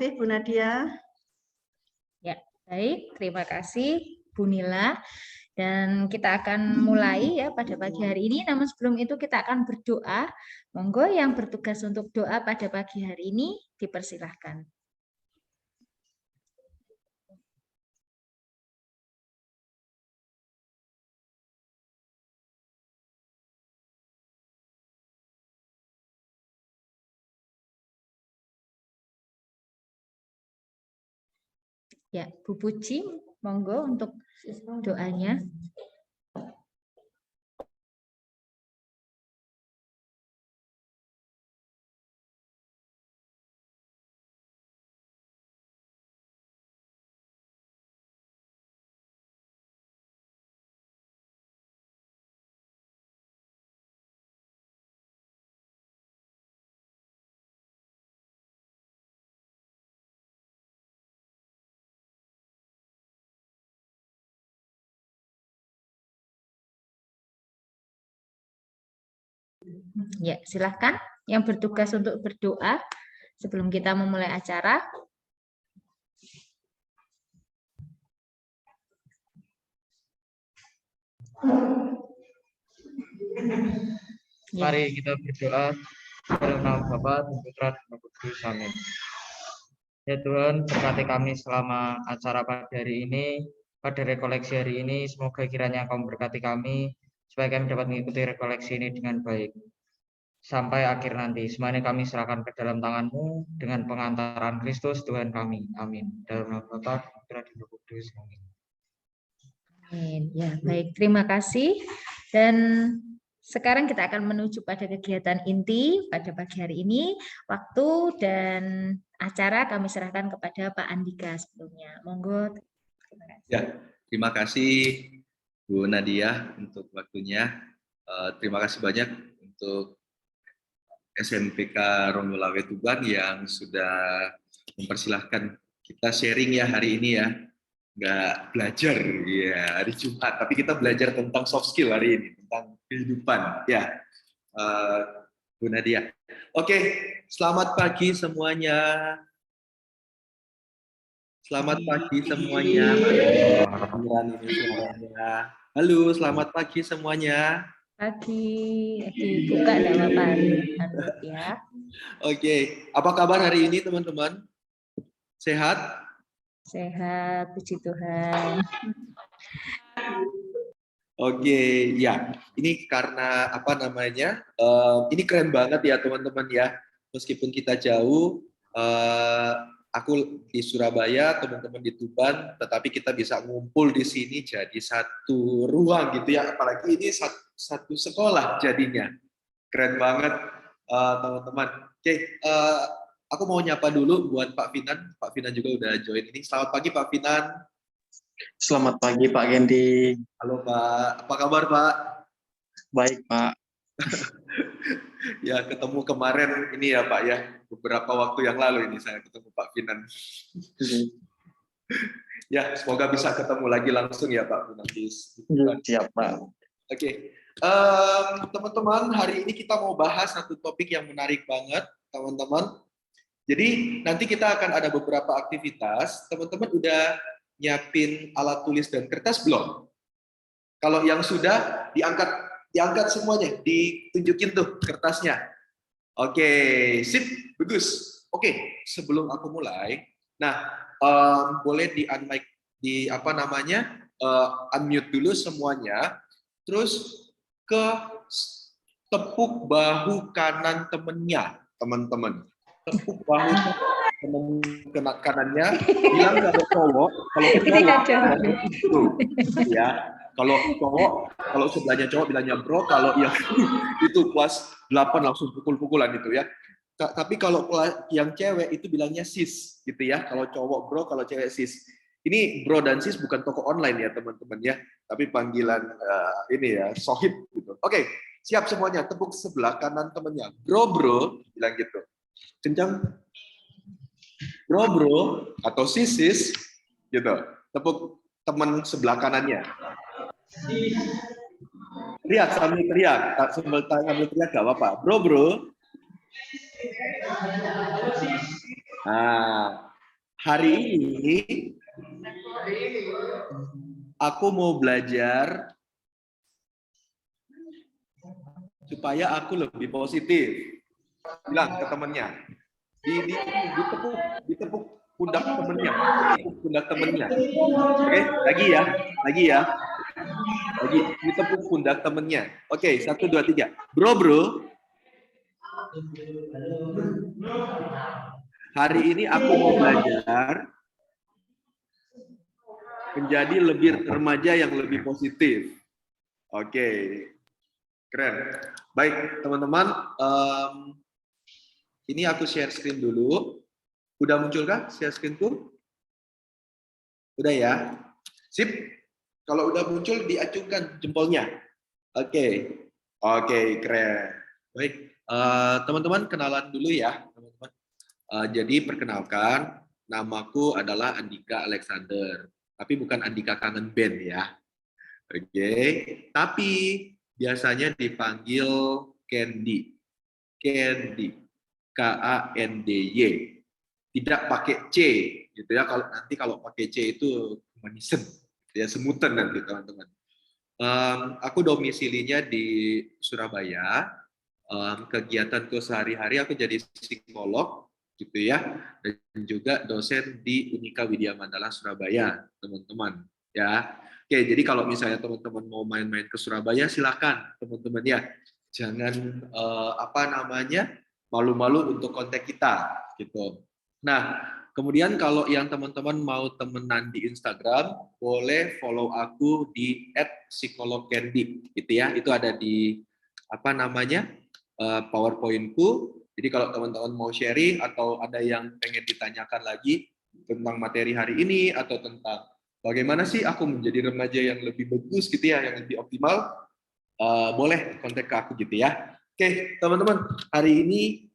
kasih Bu Nadia. Ya, baik. Terima kasih Bu Nila. Dan kita akan mulai ya pada pagi hari ini. Namun sebelum itu kita akan berdoa. Monggo yang bertugas untuk doa pada pagi hari ini dipersilahkan. Ya, Bu Puji, monggo untuk doanya. Ya, silahkan yang bertugas untuk berdoa sebelum kita memulai acara. Mari kita berdoa dalam nama Bapa dan Putra dan Roh Kudus. Amin. Ya Tuhan, berkati kami selama acara pada hari ini, pada rekoleksi hari ini. Semoga kiranya Kau memberkati kami, supaya kami dapat mengikuti rekoleksi ini dengan baik. Sampai akhir nanti, semuanya kami serahkan ke dalam tangan-Mu dengan pengantaran Kristus Tuhan kami. Amin. Dalam nama Bapa, Putra dan Roh Kudus. Amin. Amin. Ya, baik. Terima kasih. Dan sekarang kita akan menuju pada kegiatan inti pada pagi hari ini. Waktu dan acara kami serahkan kepada Pak Andika sebelumnya. Monggo. Terima kasih. Ya, terima kasih Bu Nadia untuk waktunya. Terima kasih banyak untuk SMPK Romulawe Tuban yang sudah mempersilahkan kita sharing ya hari ini ya. Nggak belajar ya hari Jumat, tapi kita belajar tentang soft skill hari ini, tentang kehidupan ya. Bu Nadia. Oke, selamat pagi semuanya. Selamat pagi semuanya. Halo, selamat pagi semuanya. Pagi, dibuka enggak apa-apa ya. Oke, apa kabar hari ini teman-teman? Sehat? Sehat, puji Tuhan. Oke, ya. Ini karena apa namanya? Ini keren banget ya teman-teman ya. Meskipun kita jauh, aku di Surabaya, teman-teman di Tuban, tetapi kita bisa ngumpul di sini jadi satu ruang gitu ya. Apalagi ini satu sekolah jadinya. Keren banget teman-teman. Oke, aku mau nyapa dulu buat Pak Finan. Pak Finan juga udah join ini. Selamat pagi Pak Finan. Selamat pagi Pak Gendi. Halo Pak, apa kabar Pak? Baik Pak. Ya ketemu kemarin ini ya Pak ya, beberapa waktu yang lalu ini saya ketemu Pak Finan. Ya semoga bisa ketemu lagi langsung ya Pak Finan. Siap Pak. Oke, teman-teman hari ini kita mau bahas satu topik yang menarik banget teman-teman. Jadi nanti kita akan ada beberapa aktivitas, teman-teman udah nyiapin alat tulis dan kertas belum? Kalau yang sudah diangkat semuanya, ditunjukin tuh kertasnya. Oke, sip, bagus. Oke, sebelum aku mulai, nah boleh unmute dulu semuanya, terus ke tepuk bahu kanan temennya, teman-teman. Tepuk bahu kena kanannya, bilang kalau cowok, ya, kalau cowok, kalau sebelahnya cowok bilangnya bro, kalau yang itu kelas 8 langsung pukul-pukulan gitu ya. Tapi kalau yang cewek itu bilangnya sis gitu ya. Kalau cowok bro, kalau cewek sis. Ini bro dan sis bukan toko online ya teman-teman ya, tapi panggilan ini ya, sohib gitu. Oke, siap semuanya, tepuk sebelah kanan temennya. Bro, bilang gitu. Kencang. Bro atau sis gitu. Tepuk teman sebelah kanannya. Teriak sambil teriak gak apa-apa. Bro. Nah, Hari ini aku mau belajar supaya aku lebih positif. Bilang ke temennya. Ditepuk pundak temennya. Ditepuk pundak temennya. Oke, lagi ya. Lagi ditepuk pundak temennya. Oke, 1, 2, 3. Bro. Hari ini aku mau belajar menjadi remaja yang lebih positif. Oke, keren. Baik, teman-teman. Ini aku share screen dulu. Udah muncul kan share screen-ku? Udah ya? Sip. Kalau udah muncul, diacungkan jempolnya. Oke, keren. Baik, teman-teman kenalan dulu ya, teman-teman. Jadi perkenalkan, namaku adalah Andika Alexander, tapi bukan Andika kangen band ya. Oke, tapi biasanya dipanggil Candy, Kandy, tidak pakai C, gitu ya. Kalau pakai C itu manisan, ya semutan nanti teman-teman. Aku domisilinya di Surabaya. Kegiatanku sehari-hari aku jadi psikolog, gitu ya, dan juga dosen di Unika Widya Mandala Surabaya, teman-teman. Ya, oke. Jadi kalau misalnya teman-teman mau main-main ke Surabaya, silakan, teman-teman ya. Jangan malu-malu untuk kontak kita, gitu. Nah, kemudian kalau yang teman-teman mau temenan di Instagram, boleh follow aku di @psikologcandy, gitu ya. Itu ada di PowerPoint-ku. Jadi kalau teman-teman mau sharing atau ada yang pengen ditanyakan lagi tentang materi hari ini atau tentang bagaimana sih aku menjadi remaja yang lebih bagus gitu ya, yang lebih optimal, boleh kontak ke aku gitu ya. Oke, teman-teman, hari ini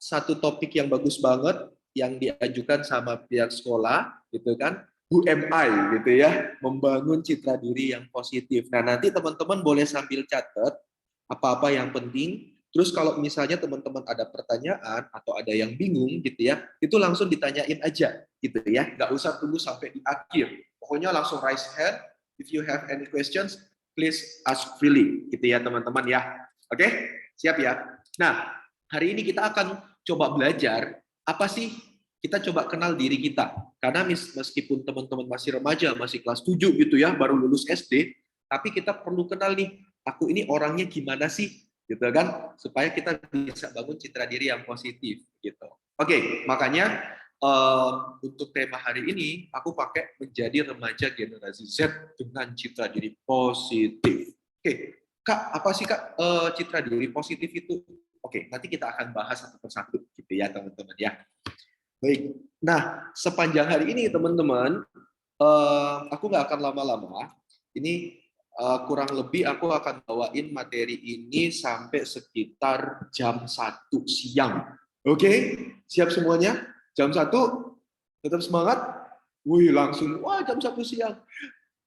satu topik yang bagus banget yang diajukan sama pihak sekolah gitu kan. Who am I gitu ya, membangun citra diri yang positif. Nah, nanti teman-teman boleh sambil catat apa-apa yang penting. Terus kalau misalnya teman-teman ada pertanyaan atau ada yang bingung gitu ya, itu langsung ditanyain aja gitu ya. Nggak usah tunggu sampai di akhir. Pokoknya langsung raise hand. If you have any questions, please ask freely gitu ya teman-teman ya. Oke? Siap ya? Nah, hari ini kita akan coba belajar apa sih, kita coba kenal diri kita. Karena meskipun teman-teman masih remaja, masih kelas 7 gitu ya, baru lulus SD, tapi kita perlu kenal nih, aku ini orangnya gimana sih, gitu kan, supaya kita bisa bangun citra diri yang positif gitu. Oke, makanya untuk tema hari ini aku pakai menjadi remaja generasi Z dengan citra diri positif. Oke, Kak, apa sih Kak citra diri positif itu? Oke, nanti kita akan bahas satu persatu gitu ya teman-teman ya. Baik, nah sepanjang hari ini teman-teman, aku nggak akan lama-lama. Ini kurang lebih aku akan bawain materi ini sampai sekitar jam 1 siang. Oke, siap semuanya? Jam 1, tetap semangat? Wih, langsung, wah jam 1 siang.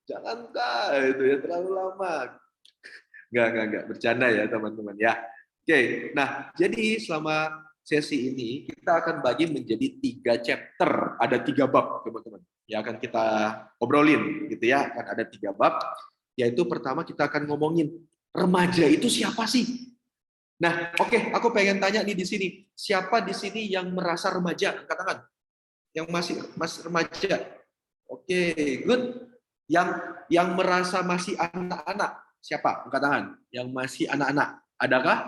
Jangan Kak, itu ya terlalu lama. Enggak, bercanda ya teman-teman ya. Oke, nah jadi selama sesi ini kita akan bagi menjadi 3 chapter, ada 3 bab teman-teman. Ya akan kita obrolin gitu ya, akan ada 3 bab. Yaitu pertama kita akan ngomongin remaja itu siapa sih? Nah, oke, aku pengen tanya nih di sini, siapa di sini yang merasa remaja? Angkat tangan. Yang masih remaja. Oke, good. Yang merasa masih anak-anak, siapa? Angkat tangan. Yang masih anak-anak. Adakah?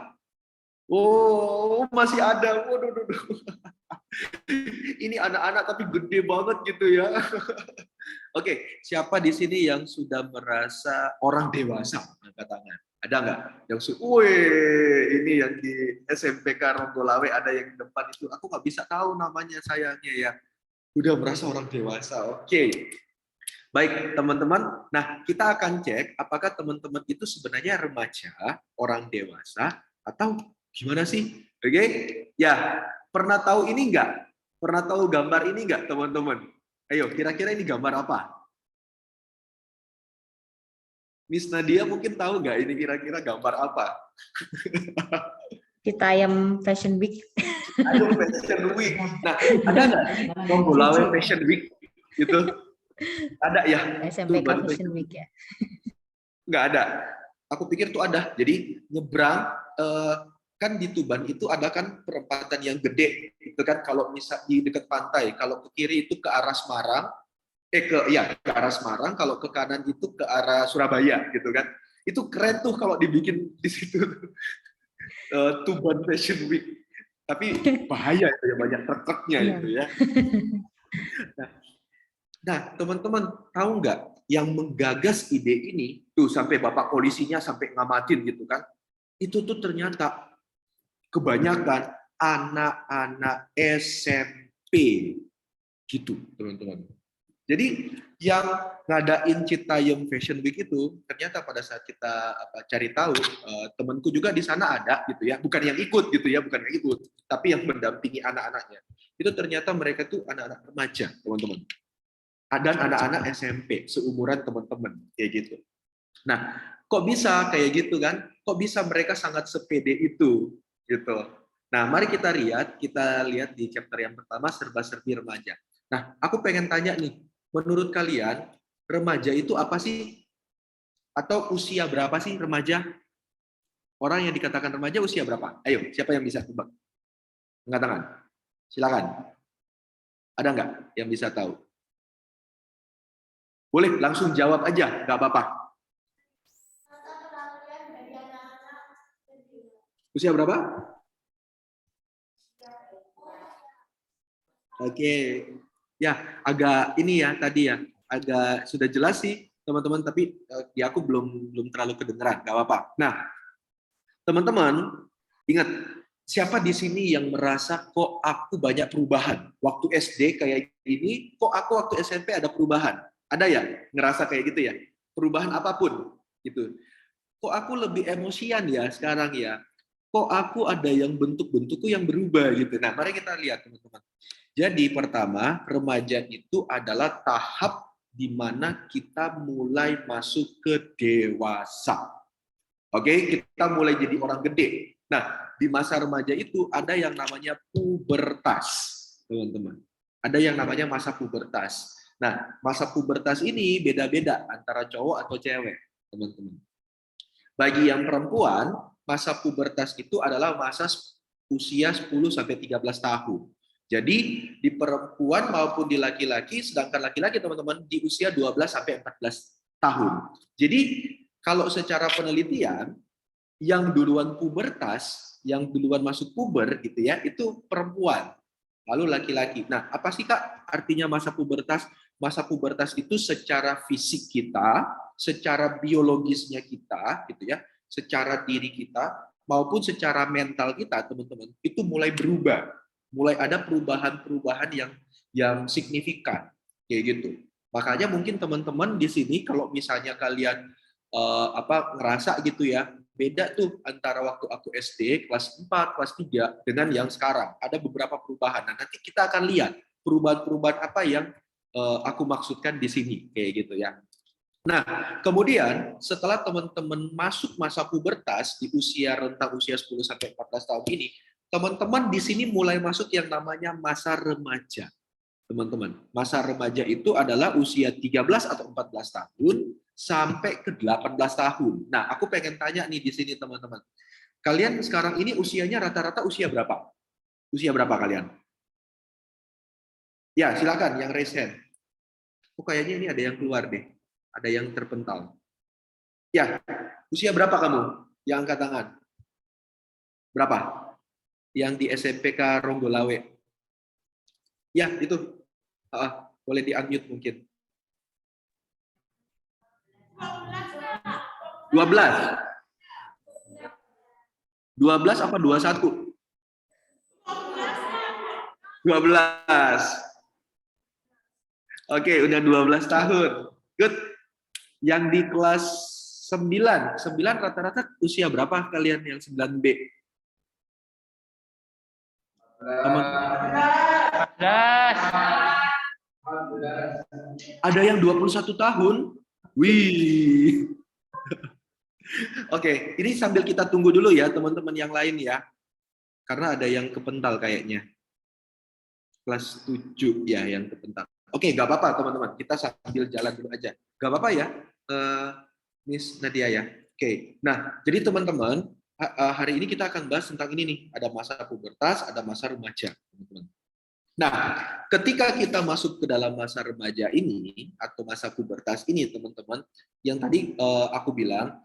Oh, masih ada. Waduh. Ini anak-anak tapi gede banget gitu ya. Oke, siapa di sini yang sudah merasa orang dewasa? Angkat tangan. Ada nggak? Yang ini yang di SMPK Ronggolawe ada yang di depan itu. Aku nggak bisa tahu namanya sayangnya ya. Udah merasa orang dewasa. Oke. Baik, teman-teman. Nah, kita akan cek apakah teman-teman itu sebenarnya remaja, orang dewasa, atau gimana sih? Oke? Ya, pernah tahu ini enggak? Pernah tahu gambar ini enggak, teman-teman? Ayo, kira-kira ini gambar apa? Miss Nadia mungkin tahu enggak ini kira-kira gambar apa? Citayam Fashion Week. Ayo Fashion Week. Nah, ada nggak Ronggolawe Fashion Week gitu? Ada ya? SMPK Tuban Fashion Week ya. Nggak ada. Aku pikir tuh ada. Jadi nyebrang kan di Tuban itu ada kan perempatan yang gede. Itu kan kalau misal di dekat pantai, kalau ke kiri itu ke arah Semarang, ke arah Semarang, kalau ke kanan itu ke arah Surabaya gitu kan. Itu keren tuh kalau dibikin di situ. Tuban Fashion Week. Tapi bahaya itu ya, banyak truk-truknya itu ya. Nah, teman-teman tahu nggak yang menggagas ide ini tuh sampai bapak polisinya sampai ngamatin gitu kan? Itu tuh ternyata kebanyakan anak-anak SMP gitu, teman-teman. Jadi yang ngadain Citayam Fashion Week itu ternyata pada saat kita cari tahu, temanku juga di sana ada gitu ya, bukan yang ikut gitu ya, bukan yang ikut, tapi yang mendampingi anak-anaknya. Itu ternyata mereka tuh anak-anak remaja, teman-teman. Dan anak-anak SMP seumuran teman-teman kayak gitu. Nah, kok bisa kayak gitu kan? Kok bisa mereka sangat sepede itu gitu. Nah, mari kita lihat di chapter yang pertama, serba-serbi remaja. Nah, aku pengen tanya nih, menurut kalian remaja itu apa sih? Atau usia berapa sih remaja? Orang yang dikatakan remaja usia berapa? Ayo, siapa yang bisa tebak? Angkat tangan. Silakan. Ada nggak yang bisa tahu? Boleh langsung jawab aja, nggak apa-apa. Usia berapa? Oke. Ya, agak ini ya tadi ya, agak sudah jelas sih teman-teman, tapi di aku belum terlalu kedengeran, nggak apa-apa. Nah, teman-teman ingat, siapa di sini yang merasa kok aku banyak perubahan waktu SD kayak gini, kok aku waktu SMP ada perubahan? Ada ya ngerasa kayak gitu ya? Perubahan apapun gitu. Kok aku lebih emosian ya sekarang ya? Kok aku ada yang bentuk-bentukku yang berubah gitu. Nah, mari kita lihat teman-teman. Jadi pertama, remaja itu adalah tahap di mana kita mulai masuk ke dewasa. Oke, kita mulai jadi orang gede. Nah, di masa remaja itu ada yang namanya pubertas, teman-teman. Ada yang namanya masa pubertas. Nah, masa pubertas ini beda-beda antara cowok atau cewek, teman-teman. Bagi yang perempuan, masa pubertas itu adalah masa usia 10-13 tahun. Jadi di perempuan maupun di laki-laki, sedangkan laki-laki teman-teman di usia 12-14 tahun. Jadi kalau secara penelitian, yang duluan pubertas, yang duluan masuk puber gitu ya, itu perempuan. Lalu laki-laki. Nah, apa sih Kak artinya masa pubertas? Masa pubertas itu secara fisik kita, secara biologisnya kita gitu ya, secara diri kita maupun secara mental kita, teman-teman, itu mulai berubah. Mulai ada perubahan-perubahan yang signifikan kayak gitu. Makanya mungkin teman-teman di sini kalau misalnya kalian ngerasa gitu ya, beda tuh antara waktu aku SD kelas 4, kelas 3 dengan yang sekarang. Ada beberapa perubahan. Nah, nanti kita akan lihat perubahan-perubahan apa yang aku maksudkan di sini kayak gitu ya. Nah, kemudian setelah teman-teman masuk masa pubertas di usia rentang usia 10-14 tahun ini, teman-teman di sini mulai masuk yang namanya masa remaja. Teman-teman, masa remaja itu adalah usia 13 atau 14 tahun sampai ke 18 tahun. Nah, aku pengen tanya nih di sini teman-teman. Kalian sekarang ini usianya rata-rata usia berapa? Usia berapa kalian? Ya, silakan yang raise hand. Oh, kayaknya ini ada yang keluar deh. Ada yang terpental. Ya, usia berapa kamu yang angkat tangan? Berapa? Yang di SMPK Ronggolawe. Ya, itu. Boleh di-unmute mungkin. 12. 12 apa 21? 12. Oke, udah 12 tahun. Good. Yang di kelas 9 rata-rata usia berapa kalian yang 9B? 14. Ada yang 21 tahun? Wih. Oke, ini sambil kita tunggu dulu ya teman-teman yang lain ya. Karena ada yang kepental kayaknya. Kelas 7 ya yang kepental. Oke, nggak apa-apa teman-teman. Kita sambil jalan dulu aja. Nggak apa-apa ya, Miss Nadia ya. Oke. Nah, jadi teman-teman, hari ini kita akan bahas tentang ini nih. Ada masa pubertas, ada masa remaja, teman-teman. Nah, ketika kita masuk ke dalam masa remaja ini atau masa pubertas ini, teman-teman, yang tadi aku bilang,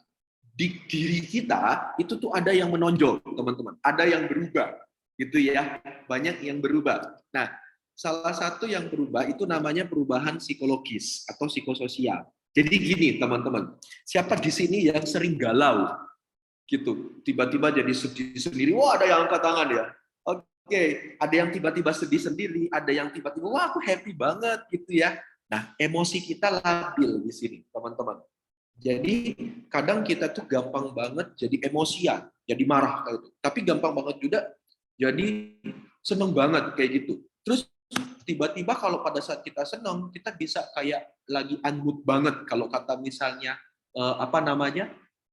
di diri kita itu tuh ada yang menonjol, teman-teman. Ada yang berubah, gitu ya. Banyak yang berubah. Nah, salah satu yang berubah itu namanya perubahan psikologis atau psikososial. Jadi gini, teman-teman. Siapa di sini yang sering galau? Gitu. Tiba-tiba jadi sedih sendiri. Wah, ada yang angkat tangan ya. Oke, ada yang tiba-tiba sedih sendiri, ada yang tiba-tiba wah aku happy banget gitu ya. Nah, emosi kita labil di sini, teman-teman. Jadi kadang kita tuh gampang banget jadi emosian, jadi marah kayak gitu. Tapi gampang banget juga jadi seneng banget kayak gitu. Terus tiba-tiba kalau pada saat kita seneng, kita bisa kayak lagi unmood banget. Kalau kata misalnya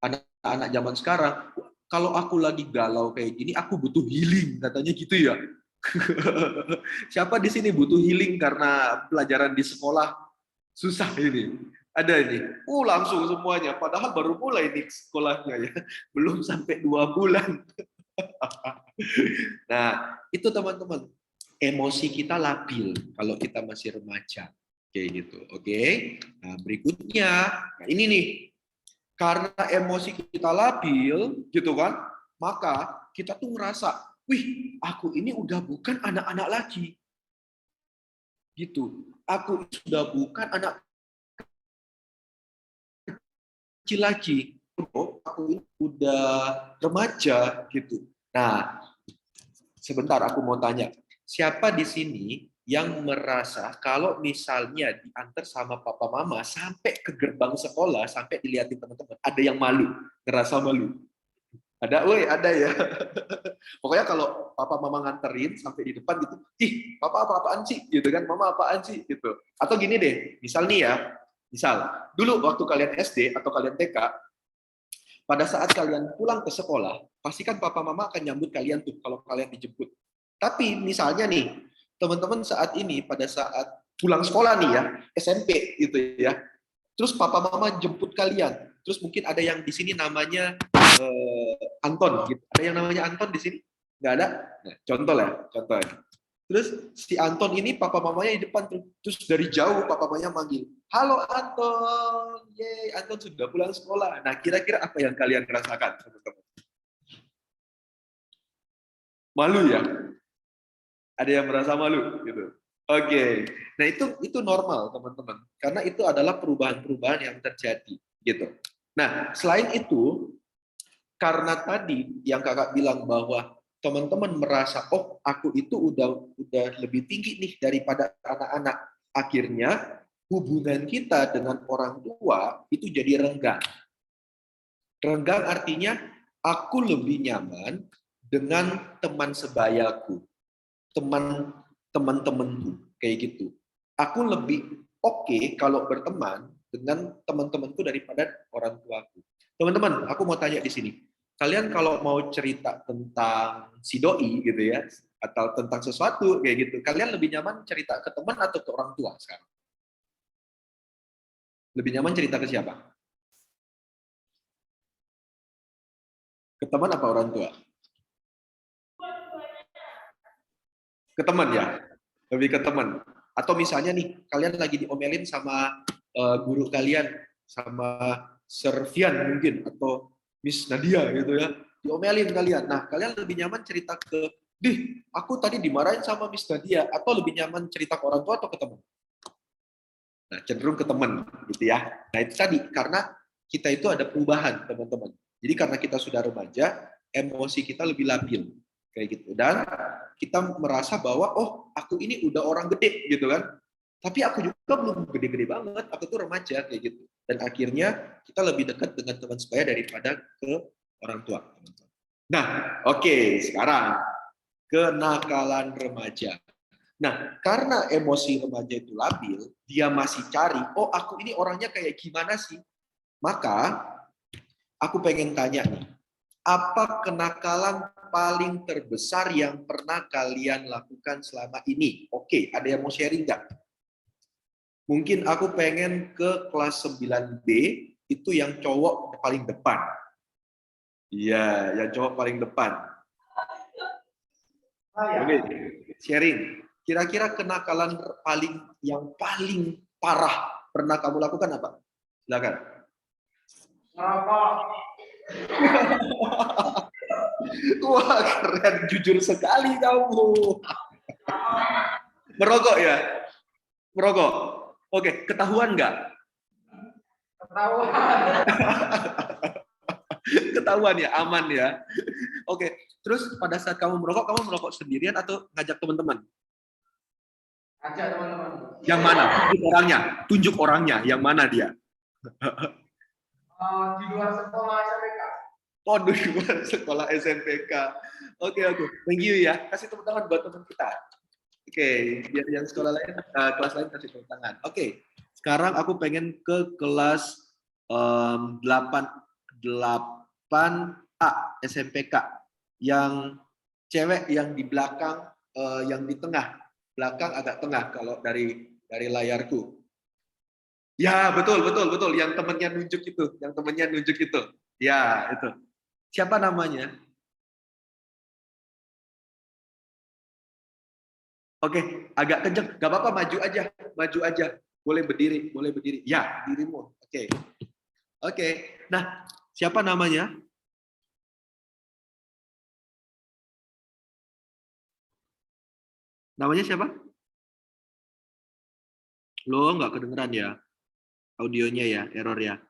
anak-anak zaman sekarang, kalau aku lagi galau kayak gini, aku butuh healing, katanya gitu ya. Siapa di sini butuh healing karena pelajaran di sekolah susah ini? Ada ini. Langsung semuanya. Padahal baru mulai nih sekolahnya ya. Belum sampai 2 bulan. Nah, itu teman-teman. Emosi kita labil kalau kita masih remaja. Kayak gitu. Oke. Nah, berikutnya. Nah, ini nih. Karena emosi kita labil, gitu kan, maka kita tuh ngerasa, wih, aku ini udah bukan anak-anak lagi. Gitu. Aku sudah bukan anak kecil lagi. Aku ini udah remaja, gitu. Nah, sebentar aku mau tanya, siapa di sini yang merasa kalau misalnya diantar sama papa mama sampai ke gerbang sekolah, sampai dilihatin teman-teman, ada yang malu, ngerasa malu? Ada, woi, ada ya. Pokoknya kalau papa mama nganterin sampai di depan gitu, ih, papa apa-apaan sih? Gitu kan, mama apaan sih? Gitu. Atau gini deh, misal nih ya, misal, dulu waktu kalian SD atau kalian TK, pada saat kalian pulang ke sekolah, pastikan papa mama akan nyambut kalian tuh kalau kalian dijemput. Tapi misalnya nih, teman-teman saat ini pada saat pulang sekolah nih ya, SMP gitu ya. Terus papa mama jemput kalian. Terus mungkin ada yang di sini namanya Anton gitu. Ada yang namanya Anton di sini? Nggak ada? Nah, contoh ya. Terus si Anton ini papa mamanya di depan, terus dari jauh papa mamanya manggil, "Halo Anton, yeay, Anton sudah pulang sekolah." Nah, kira-kira apa yang kalian rasakan, teman-teman? Malu ya? Ada yang merasa malu gitu. Oke. Nah, itu normal, teman-teman. Karena itu adalah perubahan-perubahan yang terjadi gitu. Nah, selain itu, karena tadi yang kakak bilang bahwa teman-teman merasa, oh aku itu udah lebih tinggi nih daripada anak-anak. Akhirnya hubungan kita dengan orang tua itu jadi renggang. Renggang artinya aku lebih nyaman dengan teman sebayaku, teman-temanku kayak gitu. Aku lebih oke kalau berteman dengan teman-temanku daripada orang tuaku. Teman-teman, aku mau tanya di sini. Kalian kalau mau cerita tentang si doi gitu ya, atau tentang sesuatu kayak gitu, kalian lebih nyaman cerita ke teman atau ke orang tua sekarang? Lebih nyaman cerita ke siapa? Ke teman apa orang tua? Ke teman ya? Lebih ke teman. Atau misalnya nih, kalian lagi diomelin sama guru kalian, sama Servian mungkin, atau Miss Nadia gitu ya, diomelin kalian. Nah, kalian lebih nyaman cerita ke, "Dih, aku tadi dimarahin sama Miss Nadia," atau lebih nyaman cerita ke orang tua atau ke teman? Nah, cenderung ke teman gitu ya. Nah, itu tadi, karena kita itu ada perubahan, teman-teman. Jadi karena kita sudah remaja, emosi kita lebih labil kayak gitu. Dan kita merasa bahwa oh, aku ini udah orang gede gitu kan. Tapi aku juga belum gede-gede banget, aku tuh remaja kayak gitu. Dan akhirnya kita lebih dekat dengan teman sebaya daripada ke orang tua. Nah, oke, sekarang kenakalan remaja. Nah, karena emosi remaja itu labil, dia masih cari, oh aku ini orangnya kayak gimana sih? Maka aku pengen tanya nih, Apa kenakalan paling terbesar yang pernah kalian lakukan selama ini? Oke, ada yang mau sharing nggak? Mungkin aku pengen ke kelas 9B, itu yang cowok paling depan. Iya, yang cowok paling depan. Oke, sharing. Kira-kira kenakalan yang paling parah pernah kamu lakukan apa? Silakan. Wah, keren, jujur sekali kamu. Merokok ya? Merokok. Oke, ketahuan nggak? Ketahuan. Ketahuan ya, aman ya. Oke, terus pada saat kamu merokok sendirian atau ngajak teman-teman? Ngajak teman-teman. Yang mana? Tunjuk orangnya. Tunjuk orangnya. Yang mana dia? Di luar sekolah SMPK. Oh, di luar sekolah SMPK. Oke. Thank you ya. Kasih tepuk tangan buat teman kita. Oke, biar yang sekolah lain, kelas lain kasih tepuk tangan. Oke, sekarang aku pengen ke kelas 8A SMPK. Yang cewek yang di belakang, yang di tengah. Belakang agak tengah kalau dari layarku. Ya, betul. Yang temennya nunjuk itu. Ya, itu. Siapa namanya? Oke, agak kenceng. Gak apa-apa, maju aja. Boleh berdiri. Ya, dirimu. Oke. Nah, siapa namanya? Namanya siapa? Lo nggak kedengeran ya? Audionya ya, error ya.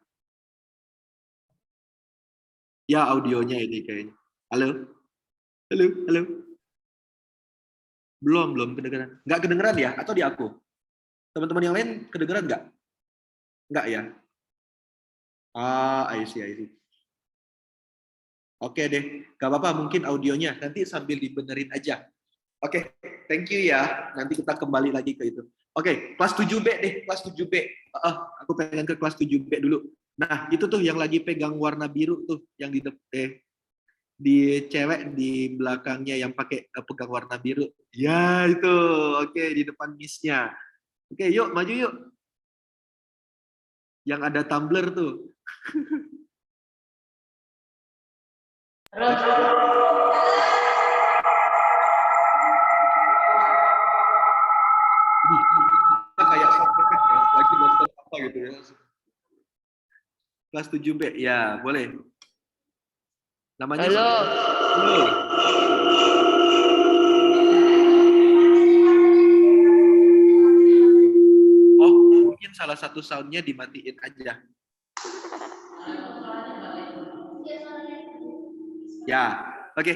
Ya, audionya ini kayaknya. Halo? Belum kedengeran. Nggak kedengeran ya? Atau di aku? Teman-teman yang lain kedengeran nggak? Nggak ya? I see. Oke deh, nggak apa-apa, mungkin audionya. Nanti sambil dibenerin aja. Oke, thank you ya. Nanti kita kembali lagi ke itu. Oke, kelas 7B deh, kelas 7B. Aku pengen ke kelas 7B dulu. Nah, itu tuh yang lagi pegang warna biru tuh, yang di cewek di belakangnya yang pakai pegang warna biru. Ya, itu. Oke, di depan miss-nya. Oke, yuk, maju yuk. Yang ada tumbler tuh. Kita kayak lagi nonton apa gitu ya. Kelas 7B, ya boleh. Namanya Halo. Halo. Oh, mungkin salah satu soundnya dimatiin aja. Ya, oke.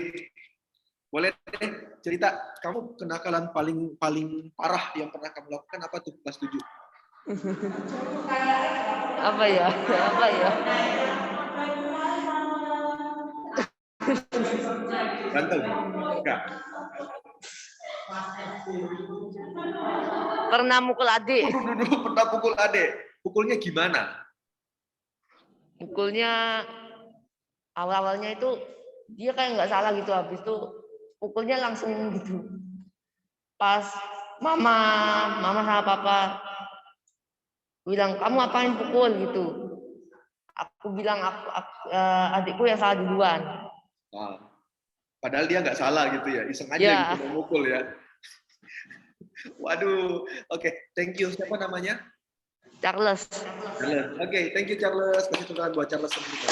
Boleh deh cerita, kamu kenakalan paling parah yang pernah kamu lakukan apa tuh kelas 7? Apa ya? Berantem? Enggak. Pernah mukul adik. Pernah pukul adik. Pukulnya gimana? Pukulnya awalnya itu dia kayak nggak salah gitu, habis itu pukulnya langsung gitu. Pas mama sama papa bilang, kamu apain pukul gitu. Aku bilang adikku yang salah duluan. Nah, padahal dia nggak salah gitu ya, iseng aja gitu mukul ya. Waduh, oke, thank you. Siapa namanya? Charles. Oke, thank you Charles. Kasih tepuk tangan buat Charles sendiri.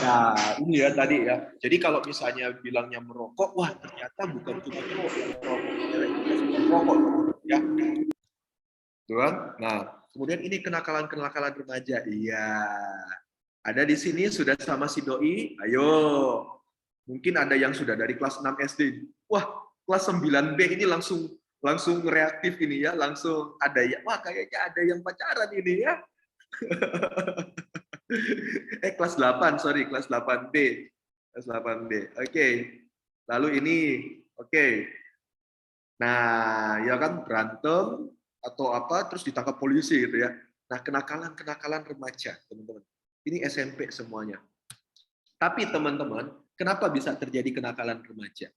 Nah, ini ya tadi ya. Jadi kalau misalnya bilangnya merokok, wah ternyata bukan cuma cowok yang merokok, cewek juga suka merokok, ya. Tuhan. Nah, kemudian ini kenakalan remaja. Iya. Ada di sini sudah sama si doi. Ayo. Mungkin ada yang sudah dari kelas 6 SD. Wah, kelas 9B ini langsung reaktif ini ya, langsung ada ya. Wah, kayaknya ada yang pacaran ini ya. Kelas 8, sorry, kelas 8B. Kelas 8B. Oke. Lalu ini, oke. Nah, ya kan berantem atau apa terus ditangkap polisi gitu ya. Nah, kenakalan remaja, teman-teman. Ini SMP semuanya. Tapi teman-teman, kenapa bisa terjadi kenakalan remaja?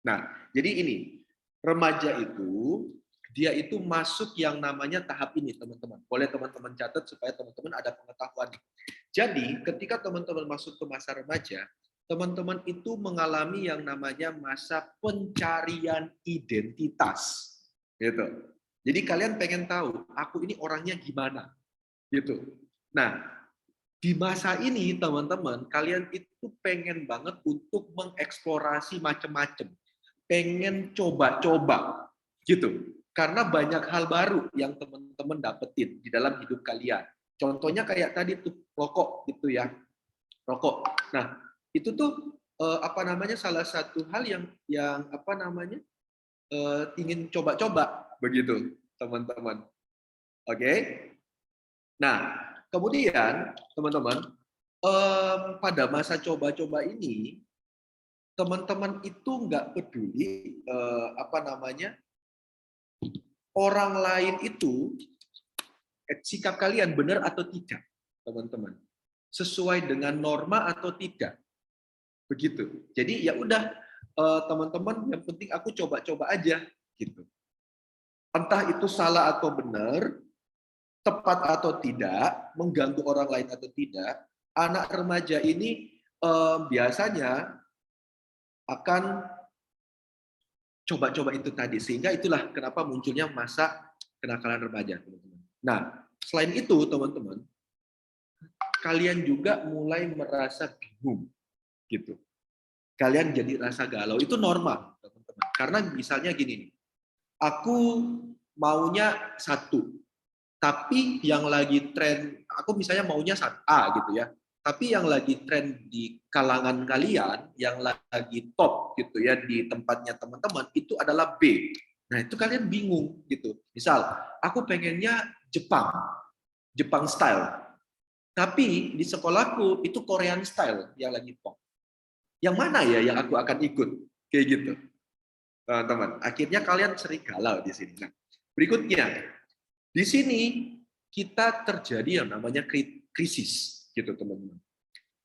Nah, jadi ini, remaja itu, dia itu masuk yang namanya tahap ini, teman-teman. Boleh teman-teman catat supaya teman-teman ada pengetahuan. Jadi, ketika teman-teman masuk ke masa remaja, teman-teman itu mengalami yang namanya masa pencarian identitas. Gitu. Jadi kalian pengen tahu, aku ini orangnya gimana? Gitu. Nah, di masa ini, teman-teman, kalian itu pengen banget untuk mengeksplorasi macam-macam. Pengen coba-coba, gitu. Karena banyak hal baru yang teman-teman dapetin di dalam hidup kalian. Contohnya kayak tadi tuh, rokok gitu ya. Rokok. Nah, itu tuh salah satu hal yang ingin coba-coba begitu, teman-teman. Oke? Nah, kemudian, teman-teman, pada masa coba-coba ini, teman-teman itu nggak peduli orang lain itu sikap kalian benar atau tidak, teman-teman, sesuai dengan norma atau tidak, begitu. Jadi ya udah, teman-teman, yang penting aku coba-coba aja, gitu. Entah itu salah atau benar, tepat atau tidak, mengganggu orang lain atau tidak, anak remaja ini biasanya akan coba-coba itu tadi. Sehingga itulah kenapa munculnya masa kenakalan remaja, teman-teman. Nah, selain itu, teman-teman, kalian juga mulai merasa bingung, gitu. Kalian jadi rasa galau. Itu normal, teman-teman. Karena misalnya gini nih, aku maunya satu, tapi yang lagi tren, aku misalnya maunya A gitu ya, tapi yang lagi tren di kalangan kalian, yang lagi top gitu ya di tempatnya teman-teman, itu adalah B. Nah itu kalian bingung gitu. Misal, aku pengennya Jepang style, tapi di sekolahku itu Korean style yang lagi pop. Yang mana ya yang aku akan ikut? Kayak gitu, teman-teman. Akhirnya kalian sering galau di sini. Nah, berikutnya, di sini kita terjadi yang namanya krisis, gitu teman-teman.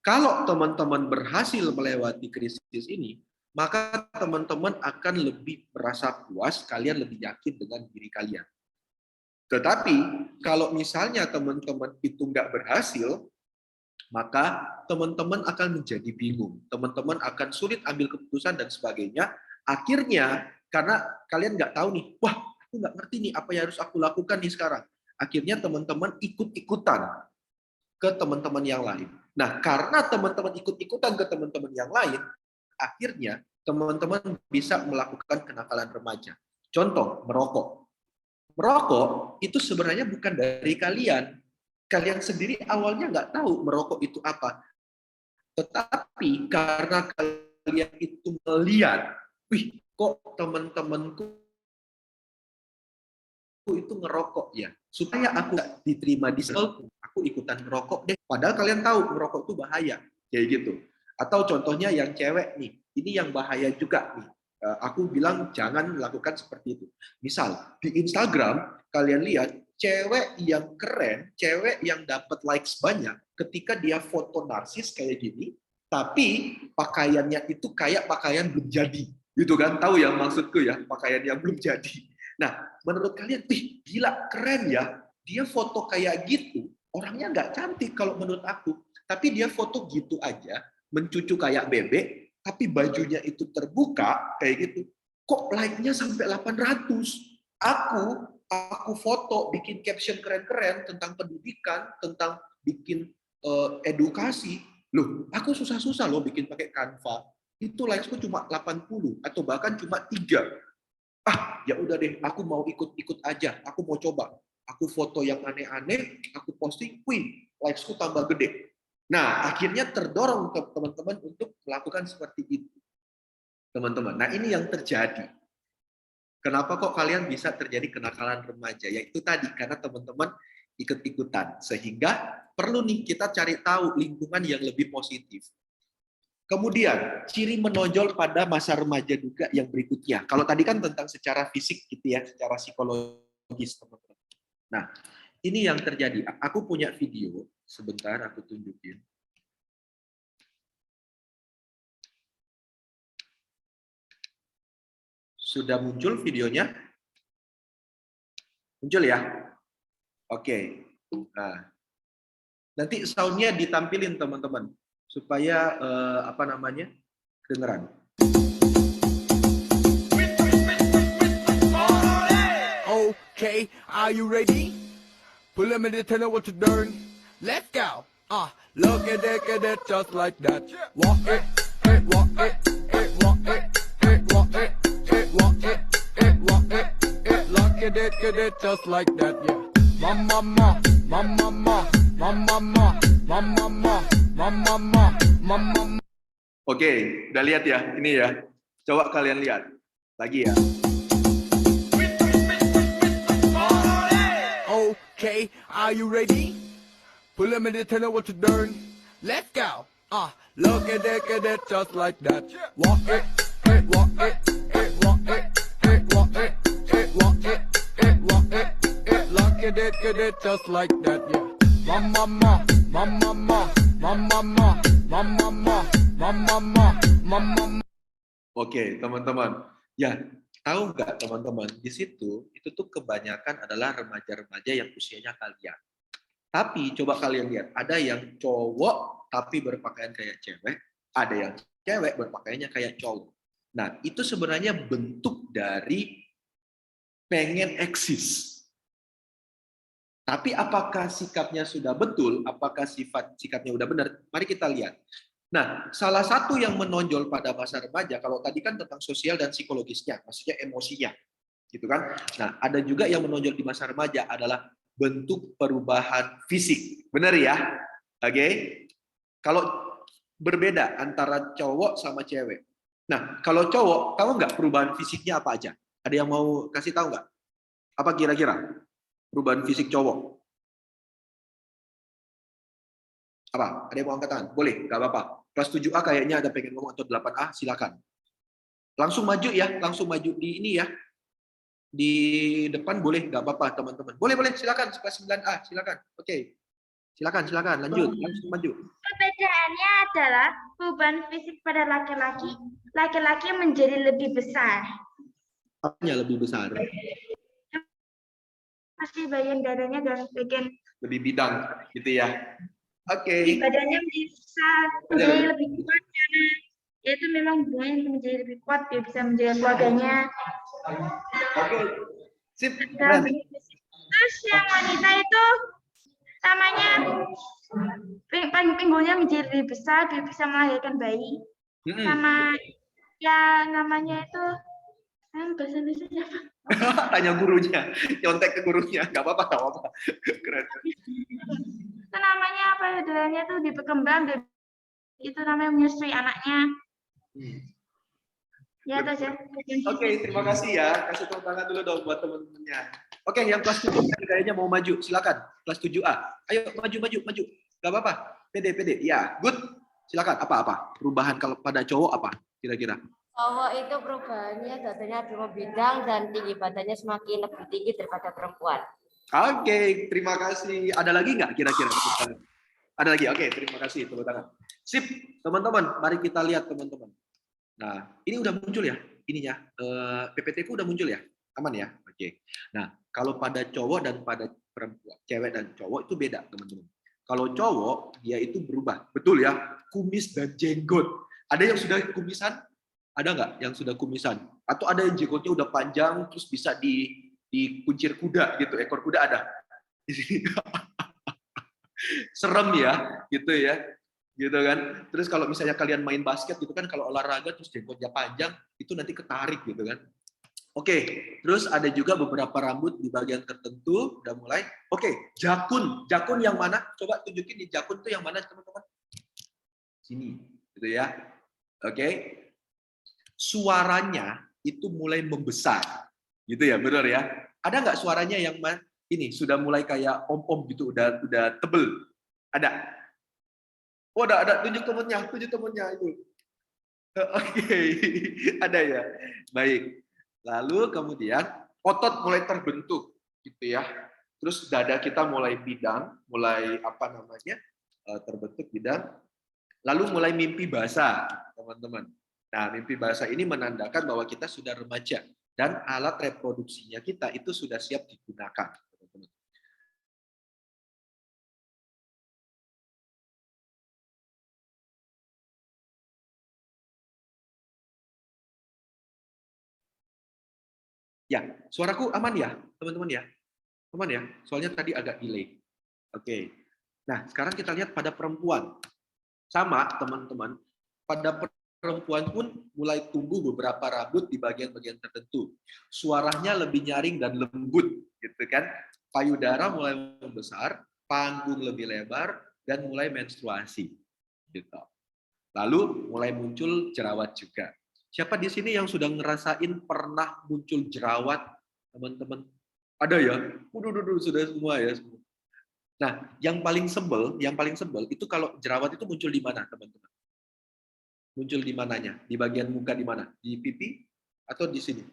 Kalau teman-teman berhasil melewati krisis ini, maka teman-teman akan lebih merasa puas, kalian lebih yakin dengan diri kalian. Tetapi kalau misalnya teman-teman itu nggak berhasil, maka teman-teman akan menjadi bingung. Teman-teman akan sulit ambil keputusan dan sebagainya. Akhirnya, karena kalian nggak tahu nih, wah, aku nggak ngerti nih apa yang harus aku lakukan nih sekarang. Akhirnya teman-teman ikut-ikutan ke teman-teman yang lain. Nah, karena teman-teman ikut-ikutan ke teman-teman yang lain, akhirnya teman-teman bisa melakukan kenakalan remaja. Contoh, merokok. Merokok itu sebenarnya bukan dari kalian. Kalian sendiri awalnya nggak tahu merokok itu apa. Tetapi karena kalian itu melihat, wih, kok teman-temanku itu ngerokok ya, supaya aku diterima di sekolah, aku ikutan ngerokok deh. Padahal kalian tahu ngerokok itu bahaya, kayak gitu. Atau contohnya yang cewek nih, ini yang bahaya juga nih. Aku bilang jangan lakukan seperti itu. Misal di Instagram kalian lihat cewek yang keren, cewek yang dapat likes banyak, ketika dia foto narsis kayak gini, tapi pakaiannya itu kayak pakaian belum jadi, gitu kan? Tahu yang maksudku ya, pakaian yang belum jadi. Nah, menurut kalian, wih, gila, keren ya. Dia foto kayak gitu, orangnya nggak cantik kalau menurut aku. Tapi dia foto gitu aja, mencucu kayak bebek, tapi bajunya itu terbuka, kayak gitu. Kok like-nya sampai 800? Aku foto, bikin caption keren-keren tentang pendidikan, tentang bikin edukasi. Loh, aku susah-susah loh bikin pakai Canva. Itu likes-ku cuma 80, atau bahkan cuma 3. Ya udah deh, aku mau ikut-ikut aja, aku mau coba. Aku foto yang aneh-aneh, aku posting, wih, likes-ku tambah gede. Nah, akhirnya terdorong ke teman-teman untuk melakukan seperti itu. Teman-teman, nah ini yang terjadi. Kenapa kok kalian bisa terjadi kenakalan remaja? Yaitu tadi, karena teman-teman ikut-ikutan. Sehingga perlu nih kita cari tahu lingkungan yang lebih positif. Kemudian, ciri menonjol pada masa remaja juga yang berikutnya. Kalau tadi kan tentang secara fisik gitu ya, secara psikologis, teman-teman. Nah, ini yang terjadi. Aku punya video. Sebentar aku tunjukin. Sudah muncul videonya? Muncul ya? Oke. Nah, nanti soundnya ditampilin teman-teman supaya apa namanya kedengeran. Okay, are you ready? Pull them in the tunnel what you doing. Let's go. Look at it, just like that. Walk it, walk it, walk it, walk it, walk it, walk it, look at it, just like that. Yeah. Mama, mama, mama, mama, mama, mama, mama. Oke, udah lihat ya? Ini ya. Coba kalian lihat. Lagi ya. Okay, are you ready? Pull them in the tunnel what you doing. Let's go. Look at it, just like that. Walk it, walk it, walk it, walk it, walk it, walk it, look at it, just like that. Yeah. Mama, mama, mama, mama, mama, mama, mama. Oke, teman-teman. Ya, tahu nggak teman-teman, di situ itu tuh kebanyakan adalah remaja-remaja yang usianya kalian. Tapi coba kalian lihat, ada yang cowok tapi berpakaian kayak cewek, ada yang cewek berpakaiannya kayak cowok. Nah, itu sebenarnya bentuk dari pengen eksis. Tapi apakah sikapnya sudah betul, apakah sikapnya udah benar? Mari kita lihat. Nah, salah satu yang menonjol pada masa remaja, kalau tadi kan tentang sosial dan psikologisnya, maksudnya emosinya, gitu kan? Nah, ada juga yang menonjol di masa remaja adalah bentuk perubahan fisik, benar ya? Oke? Kalau berbeda antara cowok sama cewek. Nah, kalau cowok, tahu nggak perubahan fisiknya apa aja? Ada yang mau kasih tahu nggak? Apa kira-kira perubahan fisik cowok? Apa? Ada yang mau angkat tangan? Boleh, nggak apa-apa. Kelas 7A kayaknya ada pengen ngomong atau 8A, silakan. Langsung maju ya, langsung maju di ini ya. Di depan boleh, nggak apa-apa teman-teman. Boleh, silakan. Kelas 9A, silakan. Oke. Silakan, lanjut. Langsung maju. Perbedaannya adalah perubahan fisik pada laki-laki. Laki-laki menjadi lebih besar. Apanya lebih besar? Pasti bagian dadanya dan bagian Lebih bidang, gitu ya. Oke. badannya menjadi besar, menjadi lebih kuat karena itu memang hubungannya menjadi lebih kuat, dia bisa menjaga keluarganya. Oke. Sip. Dan terus yang wanita itu namanya pinggulnya menjadi lebih besar, dia bisa melahirkan bayi. Sama yang namanya itu bahasa Indonesia apa? Tanya gurunya, nyontek ke gurunya, nggak apa-apa. Keren. Itu namanya apa ya, tuh di berkembang, itu namanya menyusui anaknya. Ya, terus ya. Oke, terima kasih ya. Kasih tepuk tangan dulu dong buat teman-temannya. Oke, yang kelas 7 kayaknya mau maju, silakan. Kelas 7A. Ayo maju. Nggak apa-apa. PD. Ya, good. Silakan. Apa? Perubahan kalau pada cowok apa kira-kira? Cowok itu perubahannya dadanya lebih bidang dan tinggi badannya semakin lebih tinggi daripada perempuan. Oke, terima kasih. Ada lagi nggak kira-kira? Ada lagi. Oke, terima kasih. Tepuk tangan. Sip, teman-teman. Mari kita lihat teman-teman. Nah, ini udah muncul ya ininya. PPT-ku udah muncul ya? Aman ya? Oke. Nah, kalau pada cowok dan pada perempuan, cewek dan cowok itu beda, teman-teman. Kalau cowok, dia itu berubah. Betul ya? Kumis dan jenggot. Ada yang sudah kumisan? Ada nggak yang sudah kumisan? Atau ada yang jenggotnya udah panjang, terus bisa dikuncir kuda gitu, ekor kuda ada di sini. Serem ya, gitu ya. Gitu kan. Terus kalau misalnya kalian main basket gitu kan, kalau olahraga terus jenggotnya panjang, itu nanti ketarik gitu kan. Oke, terus ada juga beberapa rambut di bagian tertentu udah mulai. Oke, jakun yang mana? Coba tunjukin di jakun tuh yang mana teman-teman? Sini, gitu ya. Oke. Suaranya itu mulai membesar, gitu ya, benar ya? Ada nggak suaranya yang ini sudah mulai kayak om-om gitu, udah tebel? Ada? Oh, ada. Tunjuk temennya itu. Oke, ada ya. Baik. Lalu kemudian otot mulai terbentuk, gitu ya. terus dada kita mulai bidang, mulai terbentuk bidang, lalu mulai mimpi basah, teman-teman. Nah, mimpi basah ini menandakan bahwa kita sudah remaja dan alat reproduksinya kita itu sudah siap digunakan, teman-teman. Ya, suaraku aman ya, teman-teman ya? Aman ya? Soalnya tadi agak delay. Oke. Nah, sekarang kita lihat pada perempuan. Sama, teman-teman. Pada perempuan pun mulai tumbuh beberapa rambut di bagian-bagian tertentu. Suaranya lebih nyaring dan lembut, gitu kan? Payudara mulai membesar, panggung lebih lebar, dan mulai menstruasi. Gitu. Lalu mulai muncul jerawat juga. Siapa di sini yang sudah ngerasain pernah muncul jerawat, teman-teman? Ada ya? Sudah semua ya. Nah, yang paling sebel itu kalau jerawat itu muncul di mana, teman-teman? Muncul di mananya? Di bagian muka di mana? Di pipi atau di sini?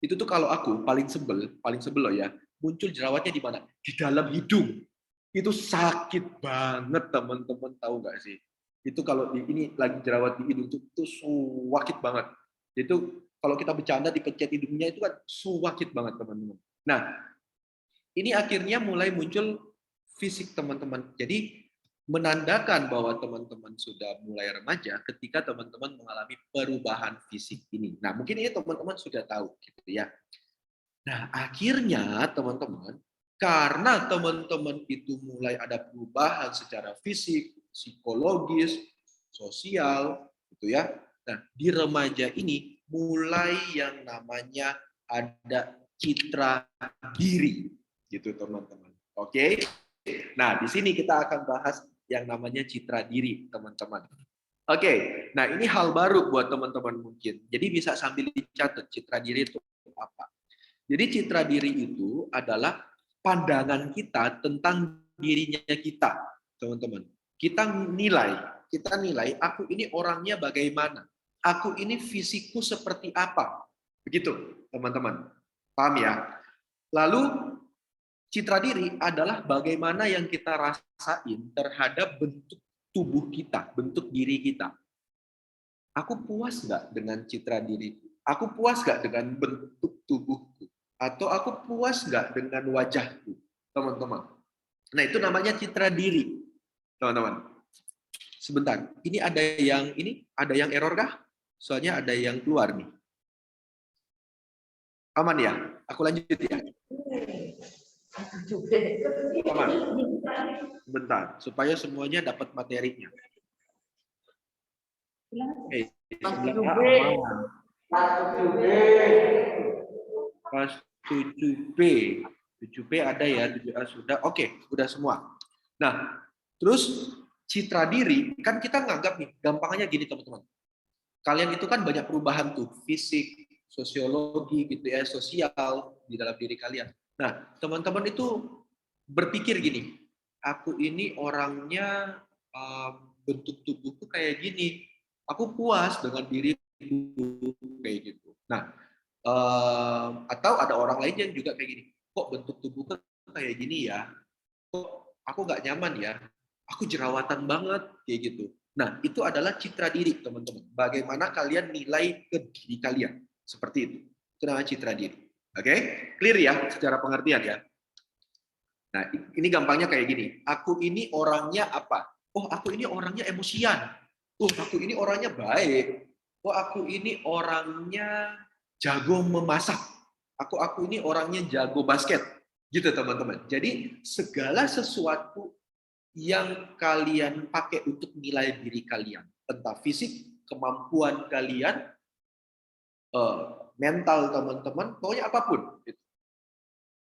Itu tuh kalau aku paling sebel loh ya. Muncul jerawatnya di mana? Di dalam hidung. Itu sakit banget, teman-teman, tahu nggak sih? Itu kalau ini lagi jerawat di hidung itu sakit banget. Itu kalau kita bercanda dipencet hidungnya itu kan sakit banget, teman-teman. Nah, ini akhirnya mulai muncul fisik, teman-teman. Jadi menandakan bahwa teman-teman sudah mulai remaja ketika teman-teman mengalami perubahan fisik ini. Nah, mungkin ini teman-teman sudah tahu gitu ya. Nah, akhirnya teman-teman, karena teman-teman itu mulai ada perubahan secara fisik, psikologis, sosial, gitu ya. Nah, di remaja ini mulai yang namanya ada citra diri, gitu teman-teman. Oke? Nah, di sini kita akan bahas yang namanya citra diri, teman-teman. Oke, nah ini hal baru buat teman-teman mungkin. Jadi bisa sambil dicatat citra diri itu apa. Jadi citra diri itu adalah pandangan kita tentang dirinya kita, teman-teman. Kita nilai, aku ini orangnya bagaimana, aku ini fisikku seperti apa, begitu, teman-teman. Paham ya? Lalu citra diri adalah bagaimana yang kita rasain terhadap bentuk tubuh kita, bentuk diri kita. Aku puas nggak dengan citra diriku? Aku puas nggak dengan bentuk tubuhku? Atau aku puas nggak dengan wajahku, teman-teman? Nah, itu namanya citra diri, teman-teman. Sebentar, ini ada yang error kah? Soalnya ada yang keluar nih. Aman ya? Aku lanjut ya. Aman. Bentar, supaya semuanya dapat materinya. Pas 7B. 7B ada ya, 7A sudah. Oke, udah semua. Nah, terus citra diri, kan kita nganggap nih, gampangnya gini teman-teman. Kalian itu kan banyak perubahan tuh, fisik, sosiologi, gitu ya, sosial di dalam diri kalian. Nah, teman-teman itu berpikir gini, aku ini orangnya bentuk tubuhku kayak gini, aku puas dengan diriku kayak gitu. Nah, atau ada orang lain yang juga kayak gini, kok bentuk tubuhku kayak gini ya, kok aku nggak nyaman ya, aku jerawatan banget kayak gitu. Nah, itu adalah citra diri, teman-teman. Bagaimana kalian nilai ke diri kalian, seperti itu. Itu namanya citra diri. Oke, clear ya secara pengertian ya. Nah, ini gampangnya kayak gini. Aku ini orangnya apa? Oh, aku ini orangnya emosian. Oh, aku ini orangnya baik. Oh, aku ini orangnya jago memasak. Aku ini orangnya jago basket. Gitu, teman-teman. Jadi, segala sesuatu yang kalian pakai untuk nilai diri kalian. Entah fisik, kemampuan kalian, mental teman-teman, pokoknya apapun.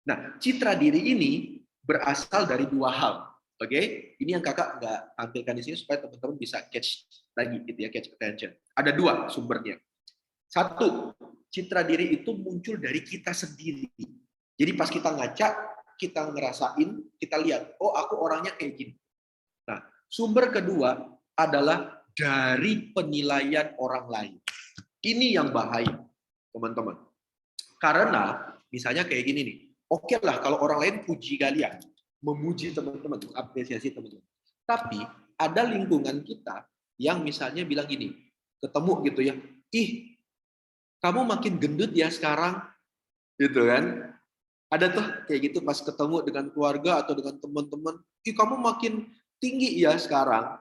Nah, citra diri ini berasal dari dua hal. Oke, ini yang kakak nggak tampilkan di sini supaya teman-teman bisa catch lagi, gitu ya, catch attention. Ada dua sumbernya. Satu, citra diri itu muncul dari kita sendiri. Jadi pas kita ngaca, kita ngerasain, kita lihat, oh aku orangnya kayak gini. Nah, sumber kedua adalah dari penilaian orang lain. Ini yang bahaya, teman-teman. Karena Misalnya kayak gini nih. Oke lah kalau orang lain puji kalian, memuji teman-teman, apresiasi teman-teman. Tapi ada lingkungan kita yang misalnya bilang gini, ketemu gitu ya, ih kamu makin gendut ya sekarang, gitu kan? Ada tuh kayak gitu pas ketemu dengan keluarga atau dengan teman-teman, ih kamu makin tinggi ya sekarang.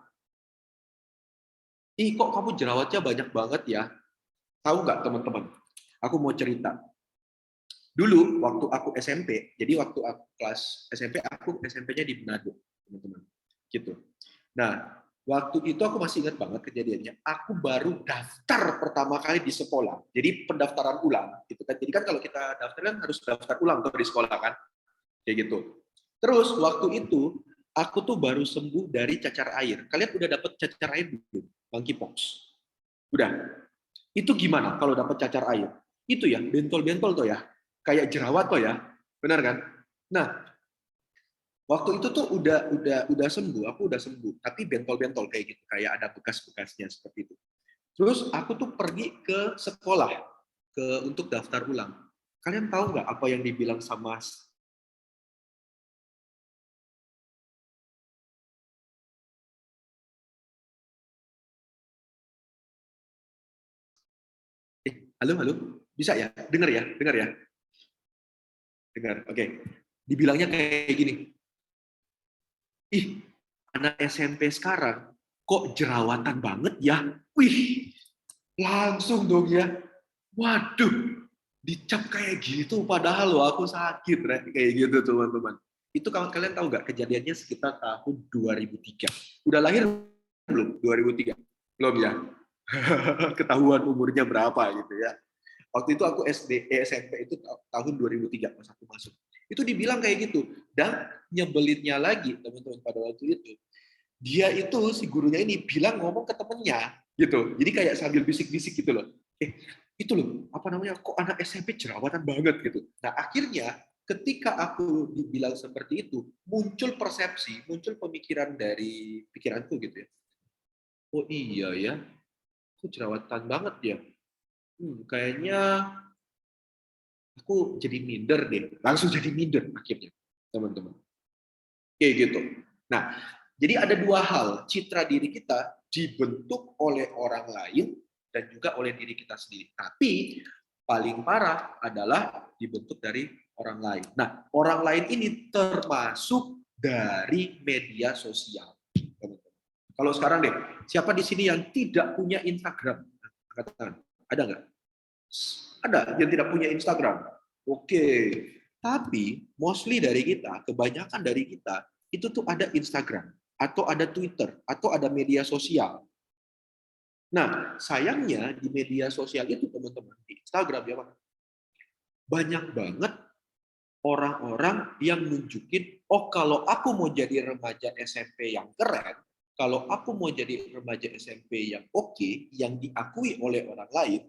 Ih kok kamu jerawatnya banyak banget ya. Tahu nggak teman-teman? Aku mau cerita. Dulu waktu aku SMP, jadi waktu aku kelas SMP, aku SMP-nya di Manado, teman-teman. Gitu. Nah, waktu itu aku masih ingat banget kejadiannya. Aku baru daftar pertama kali di sekolah. Jadi pendaftaran ulang, gitu kan. Jadi kan kalau kita daftar kan harus daftar ulang tuh di sekolah kan. Kayak gitu. Terus waktu itu aku tuh baru sembuh dari cacar air. Kalian udah dapat cacar air belum? Monkeypox. Udah. Itu gimana kalau dapat cacar air? Itu ya, bentol-bentol tuh ya. Kayak jerawat tuh ya. Benar kan? Nah, waktu itu tuh udah sembuh, aku udah sembuh, tapi bentol-bentol kayak gitu, kayak ada bekas-bekasnya seperti itu. Terus aku tuh pergi ke sekolah untuk daftar ulang. Kalian tahu nggak apa yang dibilang sama halo, bisa ya? Dengar ya, dengar. Oke, dibilangnya kayak gini. Ih, anak SMP sekarang kok jerawatan banget ya? Wih, langsung dong ya. Waduh, dicap kayak gitu padahal loh aku sakit kayak gitu teman-teman. Itu kalau kalian tahu nggak kejadiannya sekitar tahun 2003. Udah lahir belum? 2003. Belum ya? Ketahuan umurnya berapa gitu ya. Waktu itu aku SMP itu tahun 2003 pas aku masuk. Itu dibilang kayak gitu. Dan nyebelinnya lagi teman-teman pada waktu itu, dia itu si gurunya ini bilang ngomong ke temennya gitu. Jadi kayak sambil bisik-bisik gitu loh. Itu loh, apa namanya, kok anak SMP jerawatan banget gitu. Nah, akhirnya ketika aku dibilang seperti itu, muncul persepsi, muncul pemikiran dari pikiranku gitu ya. Oh iya ya, aku jerawatan banget ya. Kayaknya aku jadi minder deh. Langsung jadi minder akhirnya, teman-teman. Kayak gitu. Nah, jadi ada dua hal. Citra diri kita dibentuk oleh orang lain dan juga oleh diri kita sendiri. Tapi paling parah adalah dibentuk dari orang lain. Nah, orang lain ini termasuk dari media sosial. Kalau sekarang deh, siapa di sini yang tidak punya Instagram? Angkat tangan. Ada nggak? Ada yang tidak punya Instagram. Oke. Tapi mostly dari kita, kebanyakan dari kita, itu tuh ada Instagram, atau ada Twitter, atau ada media sosial. Nah, sayangnya di media sosial itu, teman-teman, di Instagram ya Pak, banyak banget orang-orang yang nunjukin, oh kalau aku mau jadi remaja SMP yang keren, kalau aku mau jadi remaja SMP yang oke, yang diakui oleh orang lain,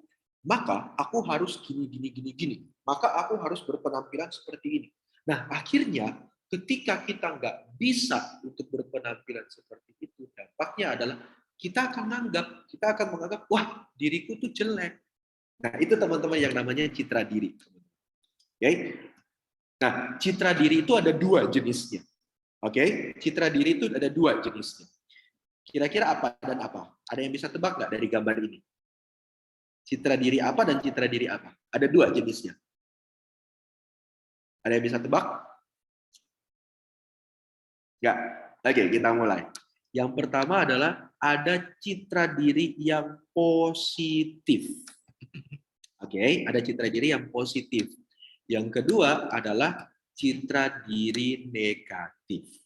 maka aku harus gini. Maka aku harus berpenampilan seperti ini. Nah, akhirnya ketika kita nggak bisa untuk berpenampilan seperti itu, dampaknya adalah kita akan menganggap, wah diriku tuh jelek. Nah, itu teman-teman yang namanya citra diri. Oke? Nah, citra diri itu ada dua jenisnya. Oke? Citra diri itu ada dua jenisnya. Kira-kira apa dan apa? Ada yang bisa tebak nggak dari gambar ini? Citra diri apa dan citra diri apa? Ada dua jenisnya. Ada yang bisa tebak? Nggak. Oke, kita mulai. Yang pertama adalah ada citra diri yang positif. Oke, ada citra diri yang positif. Yang kedua adalah citra diri negatif.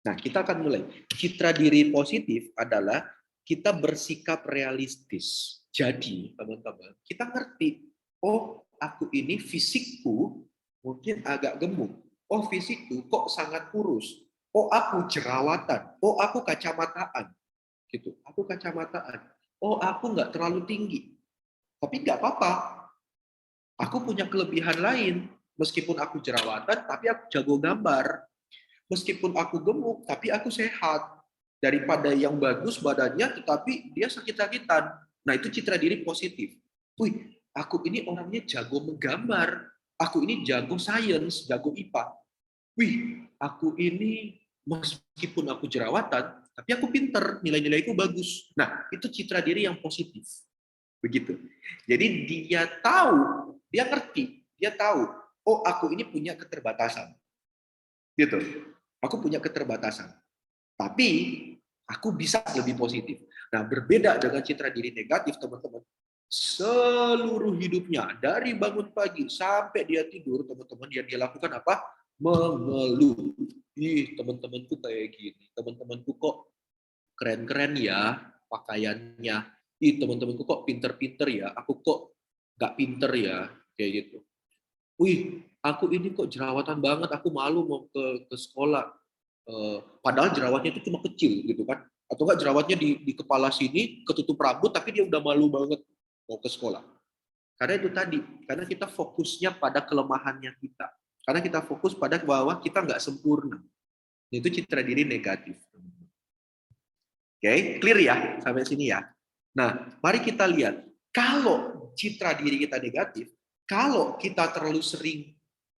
Nah, kita akan mulai. Citra diri positif adalah kita bersikap realistis. Jadi, teman-teman, kita ngerti, oh, aku ini fisikku mungkin agak gemuk. Oh, fisikku kok sangat kurus. Oh, aku jerawatan. Oh, aku kacamataan. Gitu. Aku kacamataan. Oh, aku nggak terlalu tinggi. Tapi nggak apa-apa. Aku punya kelebihan lain. Meskipun aku jerawatan, tapi aku jago gambar. Meskipun aku gemuk, tapi aku sehat. Daripada yang bagus badannya, tetapi dia sakit-sakitan. Nah, itu citra diri positif. Wih, aku ini orangnya jago menggambar. aku ini jago sains, jago IPA. Wih, aku ini meskipun aku jerawatan, tapi aku pinter, nilai-nilaiku bagus. Nah, itu citra diri yang positif. Begitu. Jadi dia tahu, dia ngerti, dia tahu, oh aku ini punya keterbatasan. Gitu. Aku punya keterbatasan. Tapi aku bisa lebih positif. Nah, berbeda dengan citra diri negatif, teman-teman. Seluruh hidupnya, dari bangun pagi sampai dia tidur, teman-teman, yang dia lakukan apa? Mengeluh. Ih, teman-temanku kayak gini. Teman-temanku kok keren-keren ya pakaiannya. Ih, teman-temanku kok pinter-pinter ya. Aku kok nggak pinter ya. Kayak gitu. Wih, aku ini kok jerawatan banget. Aku malu mau ke sekolah. Padahal jerawatnya itu cuma kecil gitu kan. Atau enggak jerawatnya di kepala sini ketutup rambut tapi dia udah malu banget mau ke sekolah. Karena itu tadi, karena kita fokusnya pada kelemahannya kita. Karena kita fokus pada bahwa kita nggak sempurna. Itu citra diri negatif. Oke, clear ya sampai sini ya. Nah, mari kita lihat. Kalau citra diri kita negatif, kalau kita terlalu sering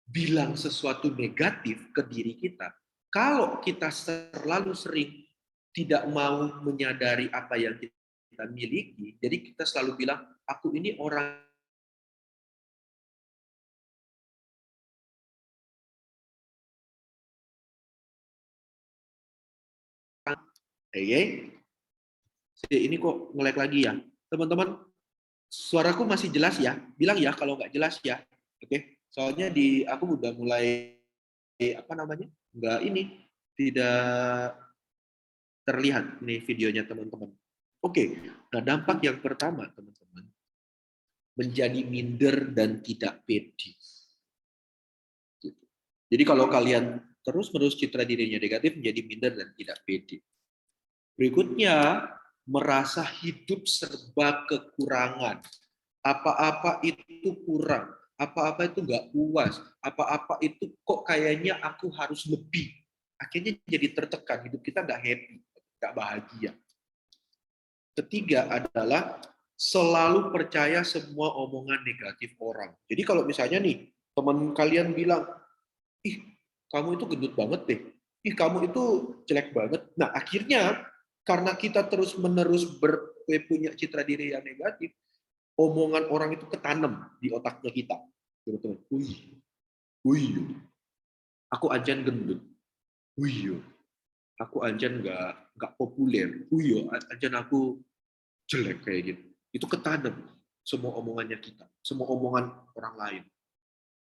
bilang sesuatu negatif ke diri kita, kalau kita terlalu sering tidak mau menyadari apa yang kita miliki, jadi kita selalu bilang, aku ini orang ini kok nge-lag lagi ya. Teman-teman, suaraku masih jelas ya? Bilang ya kalau nggak jelas ya. Oke, soalnya aku udah mulai nggak ini, tidak terlihat nih videonya teman-teman. Oke, nah dampak yang pertama teman-teman, menjadi minder dan tidak pede. Jadi kalau kalian terus-menerus citra dirinya negatif, menjadi minder dan tidak pede. Berikutnya, merasa hidup serba kekurangan. Apa-apa itu kurang, apa-apa itu nggak puas, apa-apa itu kok kayaknya aku harus lebih. Akhirnya jadi tertekan, hidup kita nggak happy, nggak bahagia. Ketiga adalah selalu percaya semua omongan negatif orang. Jadi kalau misalnya nih, teman kalian bilang, ih kamu itu gendut banget deh, ih kamu itu jelek banget. Nah akhirnya karena kita terus-menerus punya citra diri yang negatif, omongan orang itu ketanam di otaknya kita. Teman-teman, wih, aku ajan gendut, wih, aku ajan nggak populer, wih, ajan aku jelek kayak gitu. Itu ketanam semua omongannya kita, semua omongan orang lain,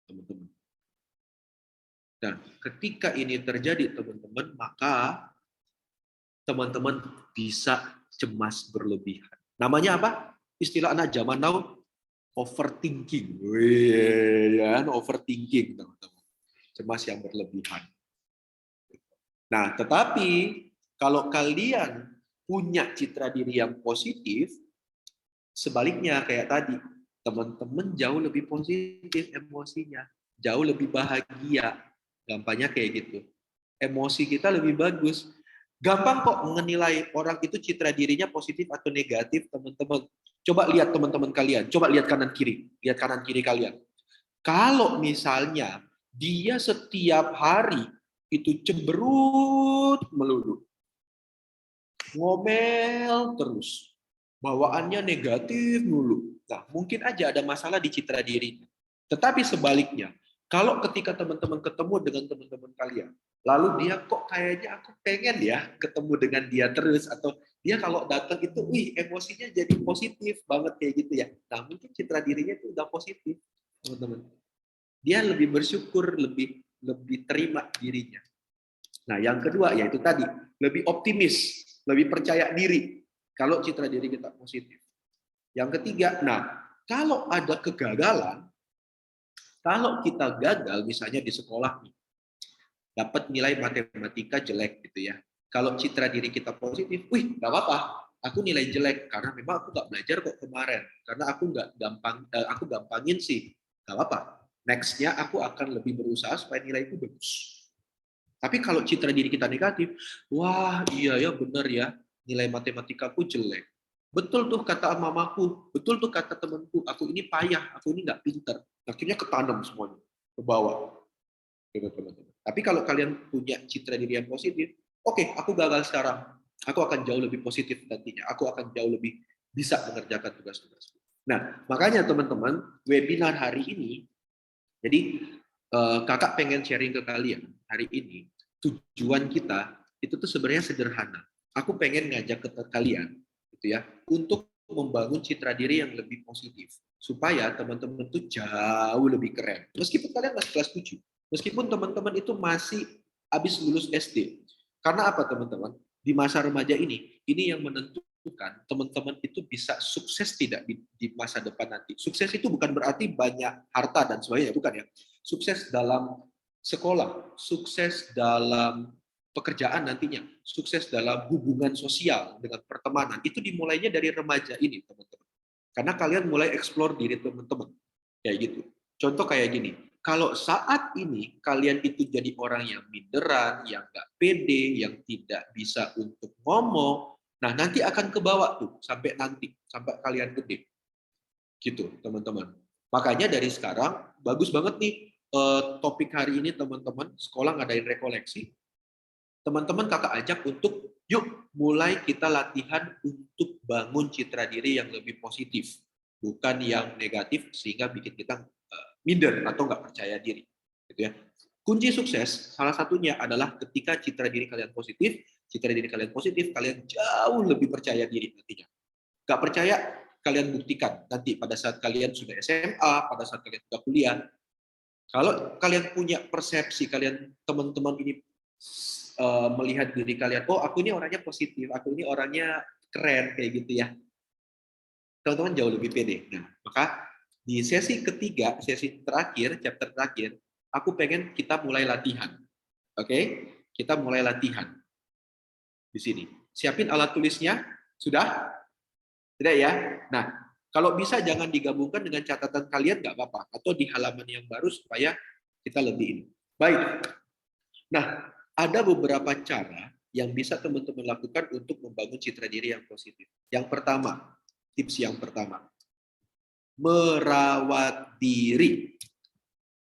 teman-teman. Dan ketika ini terjadi, teman-teman, maka teman-teman bisa cemas berlebihan. Namanya apa? Istilah anak zaman now, overthinking. Ya, overthinking, teman-teman. Cemas yang berlebihan. Nah, tetapi kalau kalian punya citra diri yang positif, sebaliknya kayak tadi, teman-teman jauh lebih positif emosinya, jauh lebih bahagia. Gampangnya kayak gitu. Emosi kita lebih bagus. Gampang kok menilai orang itu citra dirinya positif atau negatif, teman-teman. Coba lihat teman-teman kalian, coba lihat kanan kiri kalian. Kalau misalnya dia setiap hari itu cemberut melulu, ngomel terus, bawaannya negatif mulu. Nah, mungkin aja ada masalah di citra dirinya. Tetapi sebaliknya, kalau ketika teman-teman ketemu dengan teman-teman kalian, lalu dia kok kayaknya aku pengen ya ketemu dengan dia terus, atau dia kalau datang itu, wih emosinya jadi positif banget kayak gitu ya. Nah mungkin citra dirinya itu udah positif, teman-teman. Dia lebih bersyukur, lebih terima dirinya. Nah yang kedua yaitu tadi, lebih optimis, lebih percaya diri kalau citra diri kita positif. Yang ketiga, nah kalau ada kegagalan, kalau kita gagal misalnya di sekolah nih, dapat nilai matematika jelek gitu ya. Kalau citra diri kita positif, wih nggak apa-apa, aku nilai jelek karena memang aku nggak belajar kok kemarin, karena aku gampangin sih, nggak apa-apa. Nextnya aku akan lebih berusaha supaya nilaiku bagus. Tapi kalau citra diri kita negatif, wah iya ya benar ya, nilai matematikaku jelek. Betul tuh kata mamaku, betul tuh kata temanku, aku ini payah, aku ini nggak pinter. Akhirnya ketanam semuanya. ke bawah. Gitu, teman-teman. Tapi kalau kalian punya citra diri yang positif, oke, aku gagal sekarang, aku akan jauh lebih positif nantinya, aku akan jauh lebih bisa mengerjakan tugas-tugas. Nah, makanya teman-teman, webinar hari ini, jadi kakak pengen sharing ke kalian hari ini, tujuan kita itu tuh sebenarnya sederhana. Aku pengen ngajak ke kalian, gitu ya, untuk membangun citra diri yang lebih positif, supaya teman-teman tuh jauh lebih keren. Meskipun kalian masih kelas 7, meskipun teman-teman itu masih habis lulus SD. Karena apa teman-teman? Di masa remaja ini yang menentukan teman-teman itu bisa sukses tidak di masa depan nanti. Sukses itu bukan berarti banyak harta dan sebagainya, bukan ya. Sukses dalam sekolah, sukses dalam pekerjaan nantinya, sukses dalam hubungan sosial dengan pertemanan, itu dimulainya dari remaja ini teman-teman. Karena kalian mulai explore diri teman-teman. Kayak gitu. Contoh kayak gini, kalau saat ini kalian itu jadi orang yang minderan, yang nggak pede, yang tidak bisa untuk ngomong, nah nanti akan ke bawah tuh sampai nanti, sampai kalian gede. Gitu, teman-teman. Makanya dari sekarang, bagus banget nih topik hari ini teman-teman, sekolah ngadain rekoleksi. Teman-teman kakak ajak untuk, yuk mulai kita latihan untuk bangun citra diri yang lebih positif. Bukan yang negatif sehingga bikin kita minder atau nggak percaya diri, gitu ya. Kunci sukses salah satunya adalah ketika citra diri kalian positif, kalian jauh lebih percaya diri nantinya. Nggak percaya, kalian buktikan nanti pada saat kalian sudah SMA, pada saat kalian sudah kuliah. Kalau kalian punya persepsi, kalian teman-teman ini melihat diri kalian, oh aku ini orangnya positif, aku ini orangnya keren kayak gitu ya. Teman-teman jauh lebih pede. Nah, maka di sesi ketiga, sesi terakhir, chapter terakhir, aku pengen kita mulai latihan. Oke? Kita mulai latihan. Di sini. Siapin alat tulisnya? Sudah? Tidak ya? Nah, kalau bisa jangan digabungkan dengan catatan kalian, nggak apa-apa. Atau di halaman yang baru supaya kita lebih ini. Baik. Nah, ada beberapa cara yang bisa teman-teman lakukan untuk membangun citra diri yang positif. Yang pertama, tips yang pertama. Merawat diri.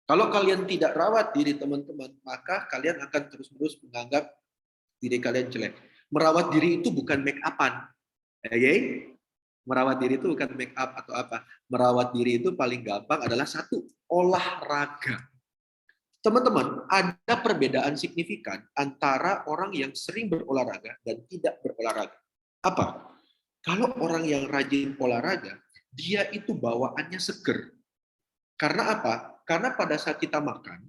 Kalau kalian tidak rawat diri teman-teman, maka kalian akan terus-menerus menganggap diri kalian jelek. Merawat diri itu bukan make up-an. Okay? Merawat diri itu bukan make up atau apa. Merawat diri itu paling gampang adalah satu, olahraga. Teman-teman, ada perbedaan signifikan antara orang yang sering berolahraga dan tidak berolahraga. Apa? Kalau orang yang rajin olahraga, dia itu bawaannya seger. Karena apa? Karena pada saat kita makan,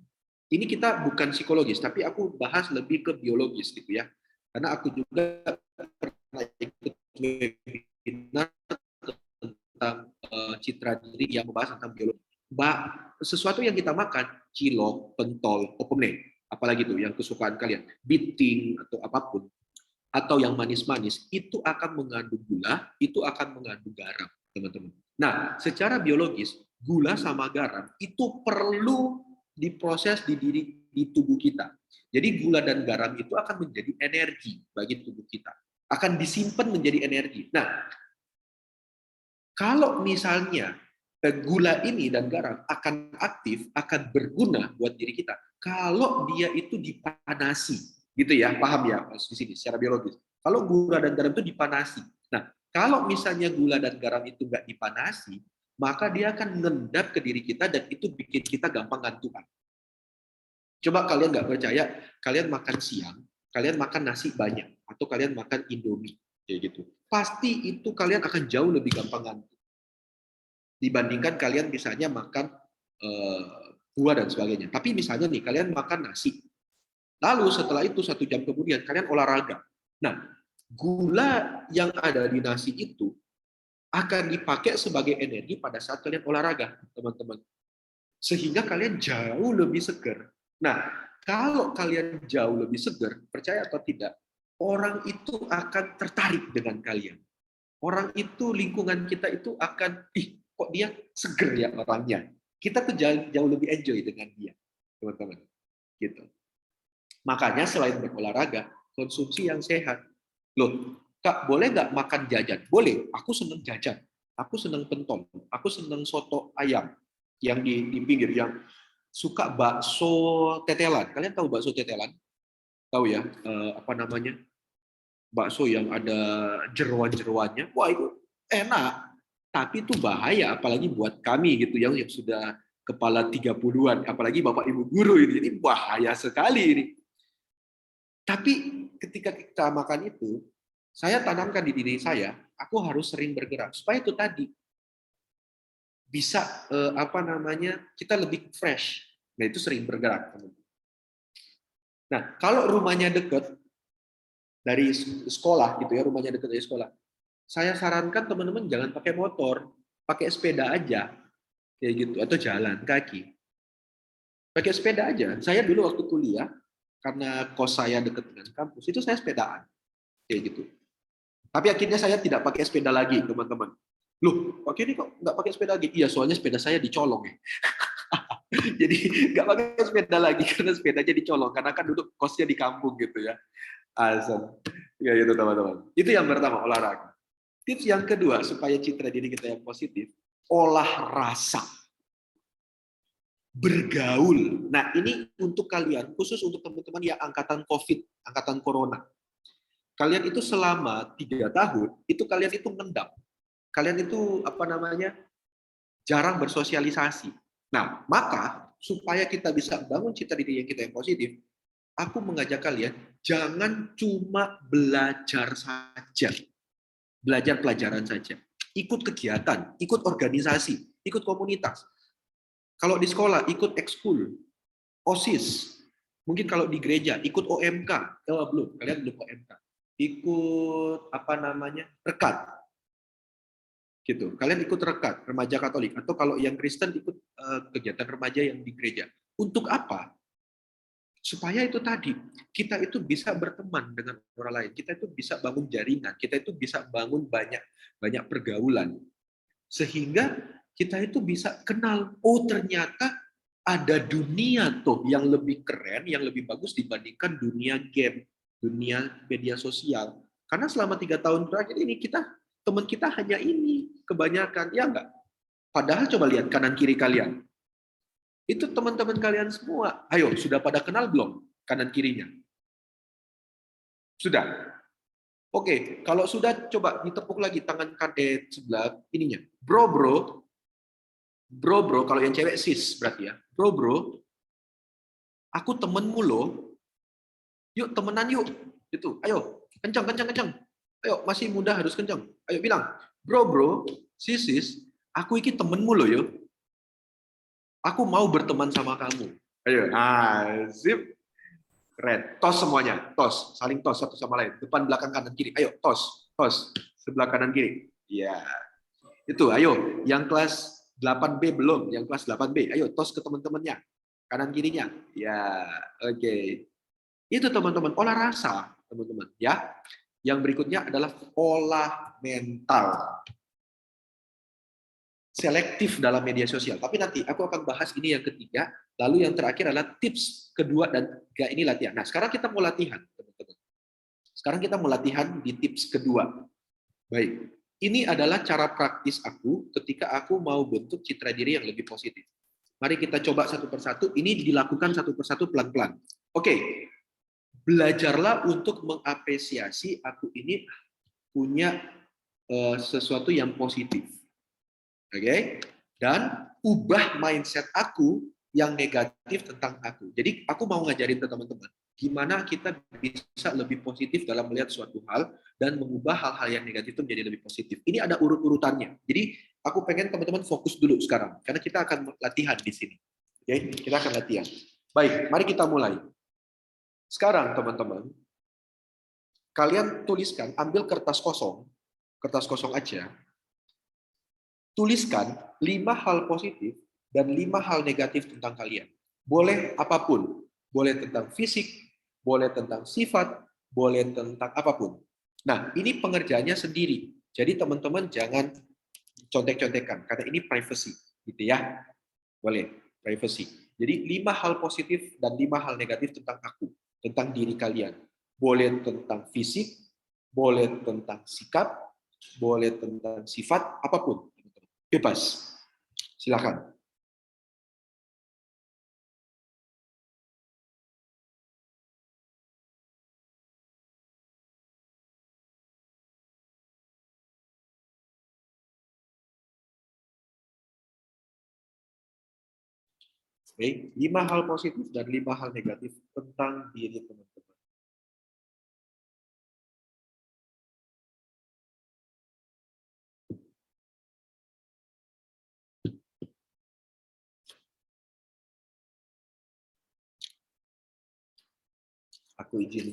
ini kita bukan psikologis, tapi aku bahas lebih ke biologis gitu ya. Karena aku juga pernah ikut webinar tentang citra diri yang membahas tentang biologi. Sesuatu yang kita makan, cilok, pentol, opeme, apalagi itu yang kesukaan kalian, beeting atau apapun, atau yang manis-manis, itu akan mengandung gula, itu akan mengandung garam, teman-teman. Nah, secara biologis, gula sama garam itu perlu diproses di tubuh kita. Jadi gula dan garam itu akan menjadi energi bagi tubuh kita. Akan disimpan menjadi energi. Nah, kalau misalnya gula ini dan garam akan aktif, akan berguna buat diri kita, kalau dia itu dipanasi, gitu ya, paham ya di sini secara biologis. Kalau gula dan garam itu dipanasi. Nah, kalau misalnya gula dan garam itu nggak dipanasi, maka dia akan ngendap ke diri kita dan itu bikin kita gampang ngantukan. Coba kalian nggak percaya, kalian makan siang, kalian makan nasi banyak, atau kalian makan Indomie, kayak gitu. Pasti itu kalian akan jauh lebih gampang ngantuk. Dibandingkan kalian misalnya makan buah dan sebagainya. Tapi misalnya nih, kalian makan nasi. Lalu setelah itu 1 jam kemudian, kalian olahraga. Nah, gula yang ada di nasi itu akan dipakai sebagai energi pada saat kalian olahraga, teman-teman. Sehingga kalian jauh lebih segar. Nah, kalau kalian jauh lebih segar, percaya atau tidak, orang itu akan tertarik dengan kalian. Orang itu, lingkungan kita itu akan, kok dia seger ya orangnya. Kita tuh jauh lebih enjoy dengan dia, teman-teman. Gitu. Makanya selain berolahraga, konsumsi yang sehat. Loh, Kak, boleh nggak makan jajan? Boleh, aku seneng jajan. Aku seneng pentol, aku seneng soto ayam yang di pinggir, yang suka bakso tetelan. Kalian tahu bakso tetelan? Tahu ya, apa namanya? Bakso yang ada jeroan-jeroannya. Wah, itu enak. Tapi itu bahaya, apalagi buat kami gitu yang sudah kepala 30-an, apalagi Bapak Ibu guru ini. Ini bahaya sekali ini. Tapi ketika kita makan itu, saya tanamkan di diri saya, aku harus sering bergerak supaya itu tadi bisa apa namanya, kita lebih fresh. Nah, itu sering bergerak. Nah, kalau rumahnya dekat dari sekolah gitu ya, rumahnya dekat dari sekolah, saya sarankan teman-teman jangan pakai motor, pakai sepeda aja kayak gitu, atau jalan kaki. Pakai sepeda aja. Saya dulu waktu kuliah, karena kos saya dekat dengan kampus, itu saya sepedaan kayak gitu. Tapi akhirnya saya tidak pakai sepeda lagi, teman-teman. Loh, pakai ini kok nggak pakai sepeda lagi? Iya, soalnya sepeda saya dicolong ya. Jadi nggak pakai sepeda lagi karena sepedanya dicolong, karena kan duduk kosnya di kampung gitu ya. Asal. Ya itu teman-teman. Itu yang pertama, olahraga. Tips yang kedua supaya citra diri kita yang positif, olah rasa. Bergaul. Nah, ini untuk kalian, khusus untuk teman-teman yang angkatan COVID, angkatan Corona. Kalian itu selama 3 tahun, itu kalian itu ngendap. Kalian itu apa namanya, jarang bersosialisasi. Nah, maka supaya kita bisa bangun citra diri yang kita yang positif, aku mengajak kalian jangan cuma belajar saja, belajar pelajaran saja. Ikut kegiatan, ikut organisasi, ikut komunitas. Kalau di sekolah ikut ekskul, OSIS. Mungkin kalau di gereja ikut OMK, belum, kalian belum OMK. Ikut apa namanya, rekat. Gitu. Kalian ikut rekat, remaja Katolik, atau kalau yang Kristen ikut kegiatan remaja yang di gereja. Untuk apa? Supaya itu tadi, kita itu bisa berteman dengan orang lain, kita itu bisa bangun jaringan, kita itu bisa bangun banyak pergaulan. Sehingga kita itu bisa kenal, oh ternyata ada dunia tuh yang lebih keren, yang lebih bagus dibandingkan dunia game, dunia media sosial. Karena selama 3 tahun terakhir ini teman kita hanya ini kebanyakan, ya enggak? Padahal coba lihat kanan kiri kalian. Itu teman-teman kalian semua. Ayo, sudah pada kenal belum kanan kirinya? Sudah? Oke, kalau sudah coba ditepuk lagi tangan kanan sebelah ininya. Bro, kalau yang cewek sis berarti ya. Bro, aku temenmu loh. Yuk temenan yuk. Itu, ayo, kencang. Ayo, masih muda harus kencang. Ayo bilang, bro, sis, aku iki temenmu loh yuk. Aku mau berteman sama kamu. Ayo, sip. Keren. Tos semuanya, tos, saling tos satu sama lain. Depan, belakang, kanan, kiri. Ayo, tos. Sebelah kanan, kiri. Ya. Itu, ayo. Yang kelas 8B belum, yang kelas 8B. Ayo, tos ke teman-temannya. Kanan, kirinya. Ya, oke. Itu teman-teman, olah rasa, teman-teman. Ya. Yang berikutnya adalah olah mental. Selektif dalam media sosial. Tapi nanti aku akan bahas ini yang ketiga. Lalu yang terakhir adalah tips kedua dan tiga ini latihan. Nah, sekarang kita mau latihan, teman-teman. Sekarang kita mau latihan di tips kedua. Baik. Ini adalah cara praktis aku ketika aku mau bentuk citra diri yang lebih positif. Mari kita coba satu persatu. Ini dilakukan satu persatu pelan-pelan. Oke. Belajarlah untuk mengapresiasi aku ini punya sesuatu yang positif. Oke, dan ubah mindset aku yang negatif tentang aku. Jadi aku mau ngajarin ke teman-teman gimana kita bisa lebih positif dalam melihat suatu hal dan mengubah hal-hal yang negatif itu menjadi lebih positif. Ini ada urut-urutannya. Jadi aku pengen teman-teman fokus dulu sekarang karena kita akan latihan di sini. Oke, kita akan latihan. Baik, mari kita mulai. Sekarang teman-teman, kalian tuliskan, ambil kertas kosong aja. Tuliskan 5 hal positif dan 5 hal negatif tentang kalian. Boleh apapun. Boleh tentang fisik, boleh tentang sifat, boleh tentang apapun. Nah, ini pengerjaannya sendiri. Jadi teman-teman jangan contek-contekan, karena ini privacy. Gitu ya. Boleh, privacy. Jadi 5 hal positif dan 5 hal negatif tentang aku, tentang diri kalian. Boleh tentang fisik, boleh tentang sikap, boleh tentang sifat, apapun. Bebas. Silakan. Oke, 5 hal positif dan 5 hal negatif tentang diri teman-teman. Aku izin.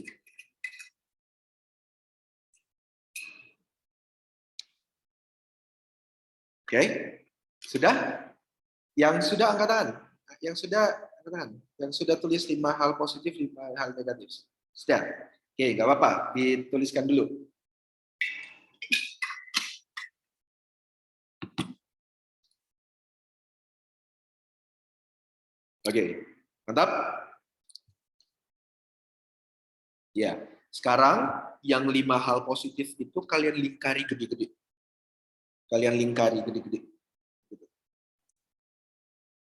Oke, sudah? Yang sudah angkat tangan. Yang sudah angkat tangan. Yang sudah tulis 5 hal positif, 5 hal negatif. Sudah? Oke, nggak apa-apa. Dituliskan dulu. Oke, mantap? Ya, sekarang yang 5 hal positif itu kalian lingkari gede-gede. Kalian lingkari gede-gede.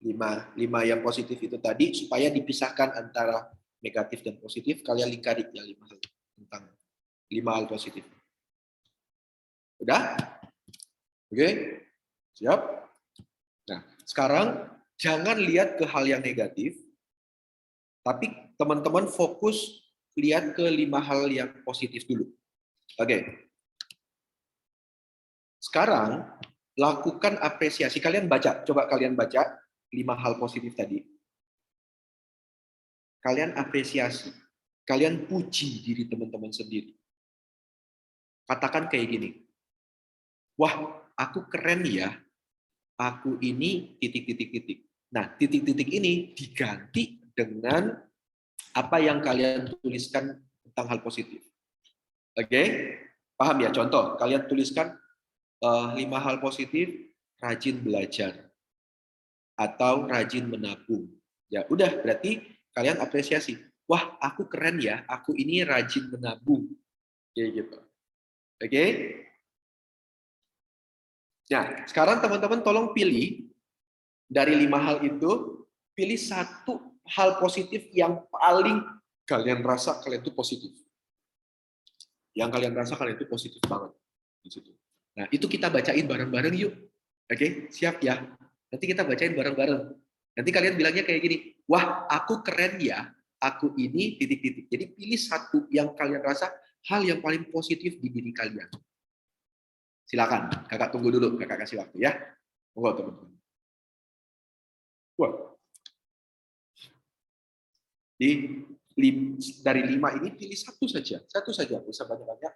5 yang positif itu tadi supaya dipisahkan antara negatif dan positif, kalian lingkari ya 5 hal tentang 5 hal positif. Udah? Oke? Siap? Nah, sekarang jangan lihat ke hal yang negatif, tapi teman-teman fokus lihat ke 5 hal yang positif dulu. Oke. Sekarang lakukan apresiasi. Kalian baca, coba kalian baca 5 hal positif tadi. Kalian apresiasi. Kalian puji diri teman-teman sendiri. Katakan kayak gini. Wah, aku keren ya. Aku ini titik-titik-titik. Nah, titik-titik ini diganti dengan apa yang kalian tuliskan tentang hal positif. Oke? Paham ya? Contoh, kalian tuliskan 5 hal positif, rajin belajar atau rajin menabung. Ya, udah berarti kalian apresiasi. Wah, aku keren ya. Aku ini rajin menabung. Kayak gitu. Oke? Nah, sekarang teman-teman tolong pilih dari 5 hal itu, pilih 1 hal positif yang paling kalian rasa kalian itu positif. Yang kalian rasa kalian itu positif banget di situ. Nah, itu kita bacain bareng-bareng yuk. Oke, siap ya. Nanti kita bacain bareng-bareng. Nanti kalian bilangnya kayak gini, wah, aku keren ya. Aku ini titik-titik. Jadi pilih 1 yang kalian rasa hal yang paling positif di diri kalian. Silakan, kakak tunggu dulu, kakak kasih waktu ya. Monggo teman-teman. Wah. Dari 5 ini pilih 1 saja, bisa banyak-banyak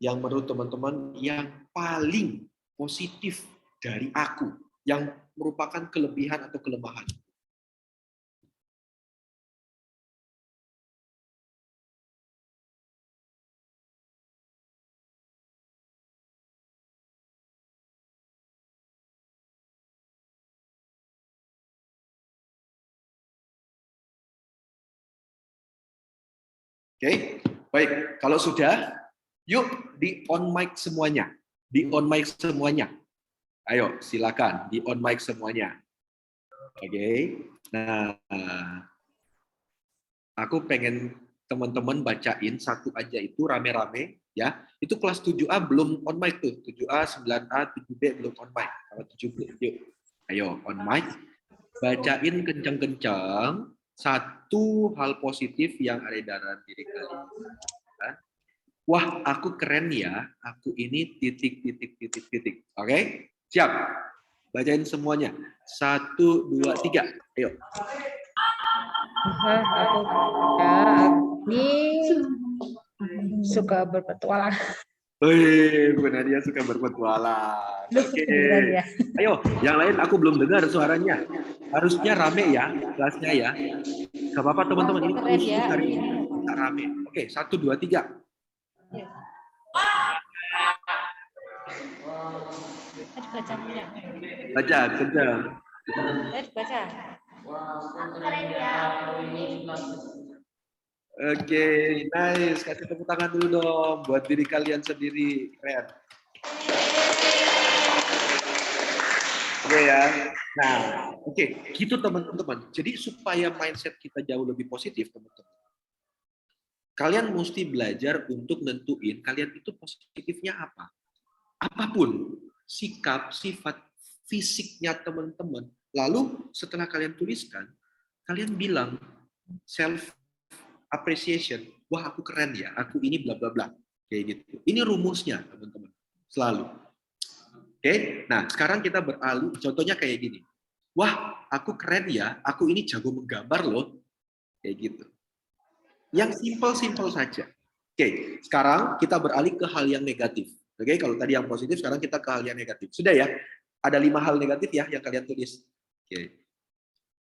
yang menurut teman-teman yang paling positif dari aku, yang merupakan kelebihan atau kelemahan. Oke, baik. Kalau sudah, yuk di on mic semuanya. Di on mic semuanya. Ayo, silakan di on mic semuanya. Oke. Nah, aku pengen teman-teman bacain 1 aja itu rame-rame ya. Itu kelas 7A belum on mic tuh. 7A, 9A, 7B belum on mic. Kalau 7B, yuk. Ayo on mic. Bacain kencang-kencang 1 hal positif yang ada dalam diri kalian. Wah, aku keren ya. Aku ini titik-titik-titik-titik. Oke? Siap. Bacain semuanya. 1, 2, 3. Ayo. Aku ini suka berpetualang. Wih, Bu Nadia suka berpetualang. Oke. Ya. Ayo, yang lain aku belum dengar suaranya. Harusnya rame ya, kelasnya ya. Gak apa-apa teman-teman, ini khusus hari ini kita rame. Oke, 1, 2, 3. Baca, kencang. Baca. Oke, nice. Kasih tepuk tangan dulu dong buat diri kalian sendiri. Keren. Oke ya. Nah, oke, gitu teman-teman. Jadi supaya mindset kita jauh lebih positif, teman-teman. Kalian mesti belajar untuk nentuin kalian itu positifnya apa. Apapun sikap, sifat, fisiknya teman-teman. Lalu setelah kalian tuliskan, kalian bilang self appreciation, wah aku keren ya, aku ini bla bla bla, kayak gitu. Ini rumusnya teman-teman, selalu. Oke, nah sekarang kita beralih, contohnya kayak gini, wah aku keren ya, aku ini jago menggambar loh, kayak gitu. Yang simple-simple saja. Oke, sekarang kita beralih ke hal yang negatif. Oke, kalau tadi yang positif, sekarang kita ke hal yang negatif. Sudah ya? Ada 5 hal negatif ya yang kalian tulis. Oke.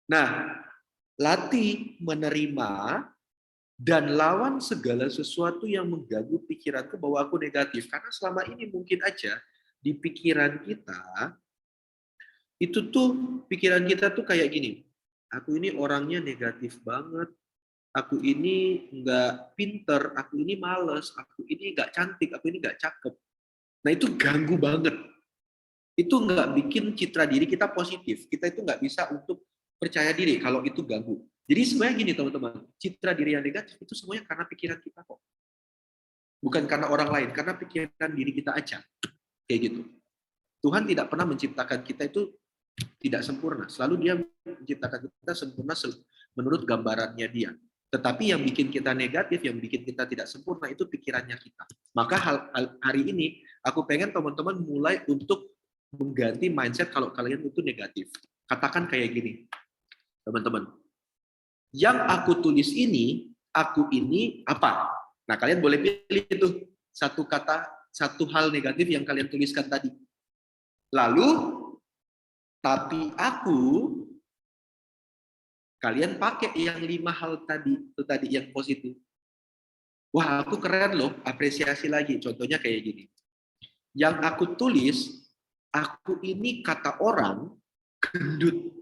Nah, latih menerima dan lawan segala sesuatu yang mengganggu pikiranku bahwa aku negatif. Karena selama ini mungkin aja di pikiran kita, itu tuh pikiran kita tuh kayak gini. Aku ini orangnya negatif banget. Aku ini nggak pinter, aku ini males, aku ini nggak cantik, aku ini nggak cakep. Nah itu ganggu banget. Itu nggak bikin citra diri kita positif. Kita itu nggak bisa untuk percaya diri kalau itu ganggu. Jadi sebenarnya gini teman-teman, citra diri yang negatif itu semuanya karena pikiran kita kok. Bukan karena orang lain, karena pikiran diri kita aja. Kayak gitu. Tuhan tidak pernah menciptakan kita itu tidak sempurna. Selalu dia menciptakan kita sempurna menurut gambarannya dia. Tetapi yang bikin kita negatif, yang bikin kita tidak sempurna, itu pikirannya kita. Maka hari ini, aku pengen teman-teman mulai untuk mengganti mindset kalau kalian itu negatif. Katakan kayak gini, teman-teman. Yang aku tulis ini, aku ini apa? Nah, kalian boleh pilih itu satu kata, satu hal negatif yang kalian tuliskan tadi. Lalu, tapi aku, kalian pakai yang 5 hal tadi, itu tadi yang positif. Wah, aku keren loh, apresiasi lagi. Contohnya kayak gini. Yang aku tulis, aku ini kata orang gendut.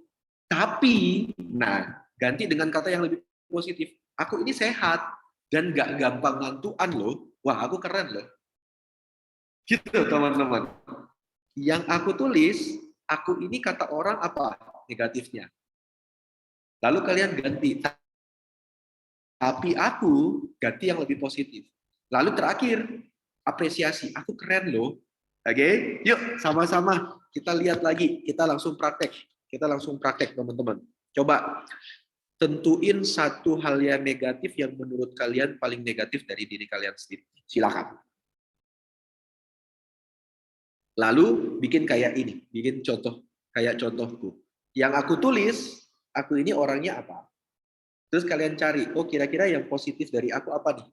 Tapi, nah, ganti dengan kata yang lebih positif. Aku ini sehat dan gak gampang ngantuan loh. Wah, aku keren loh. Gitu, teman-teman. Yang aku tulis, aku ini kata orang apa? Negatifnya. Lalu kalian ganti. Tapi aku ganti yang lebih positif. Lalu terakhir, apresiasi. Aku keren loh. Oke, yuk sama-sama kita lihat lagi. Kita langsung praktek. Kita langsung praktek, teman-teman. Coba tentuin satu hal yang negatif yang menurut kalian paling negatif dari diri kalian sendiri. Silakan. Lalu bikin kayak ini, bikin contoh, kayak contohku. Yang aku tulis, aku ini orangnya apa? Terus kalian cari, oh kira-kira yang positif dari aku apa nih?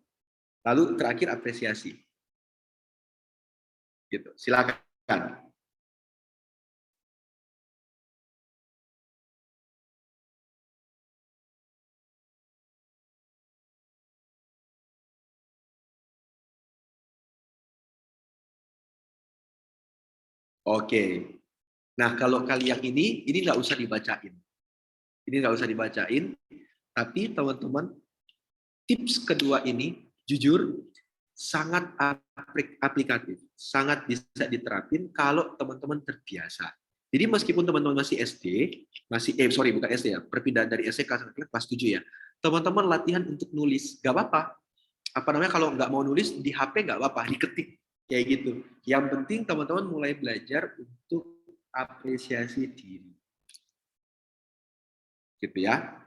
Lalu terakhir apresiasi. Gitu, silakan. Oke. Nah, kalau kali yang ini nggak usah dibacain. Ini nggak usah dibacain, tapi teman-teman, tips kedua ini, jujur, sangat aplikatif, sangat bisa diterapin kalau teman-teman terbiasa. Jadi meskipun teman-teman masih SD, bukan SD ya, perpindahan dari SD kelas 7 ya, teman-teman latihan untuk nulis, nggak apa-apa. Apa namanya, kalau nggak mau nulis, di HP nggak apa-apa, diketik. Kayak gitu. Yang penting teman-teman mulai belajar untuk apresiasi diri. Gitu ya.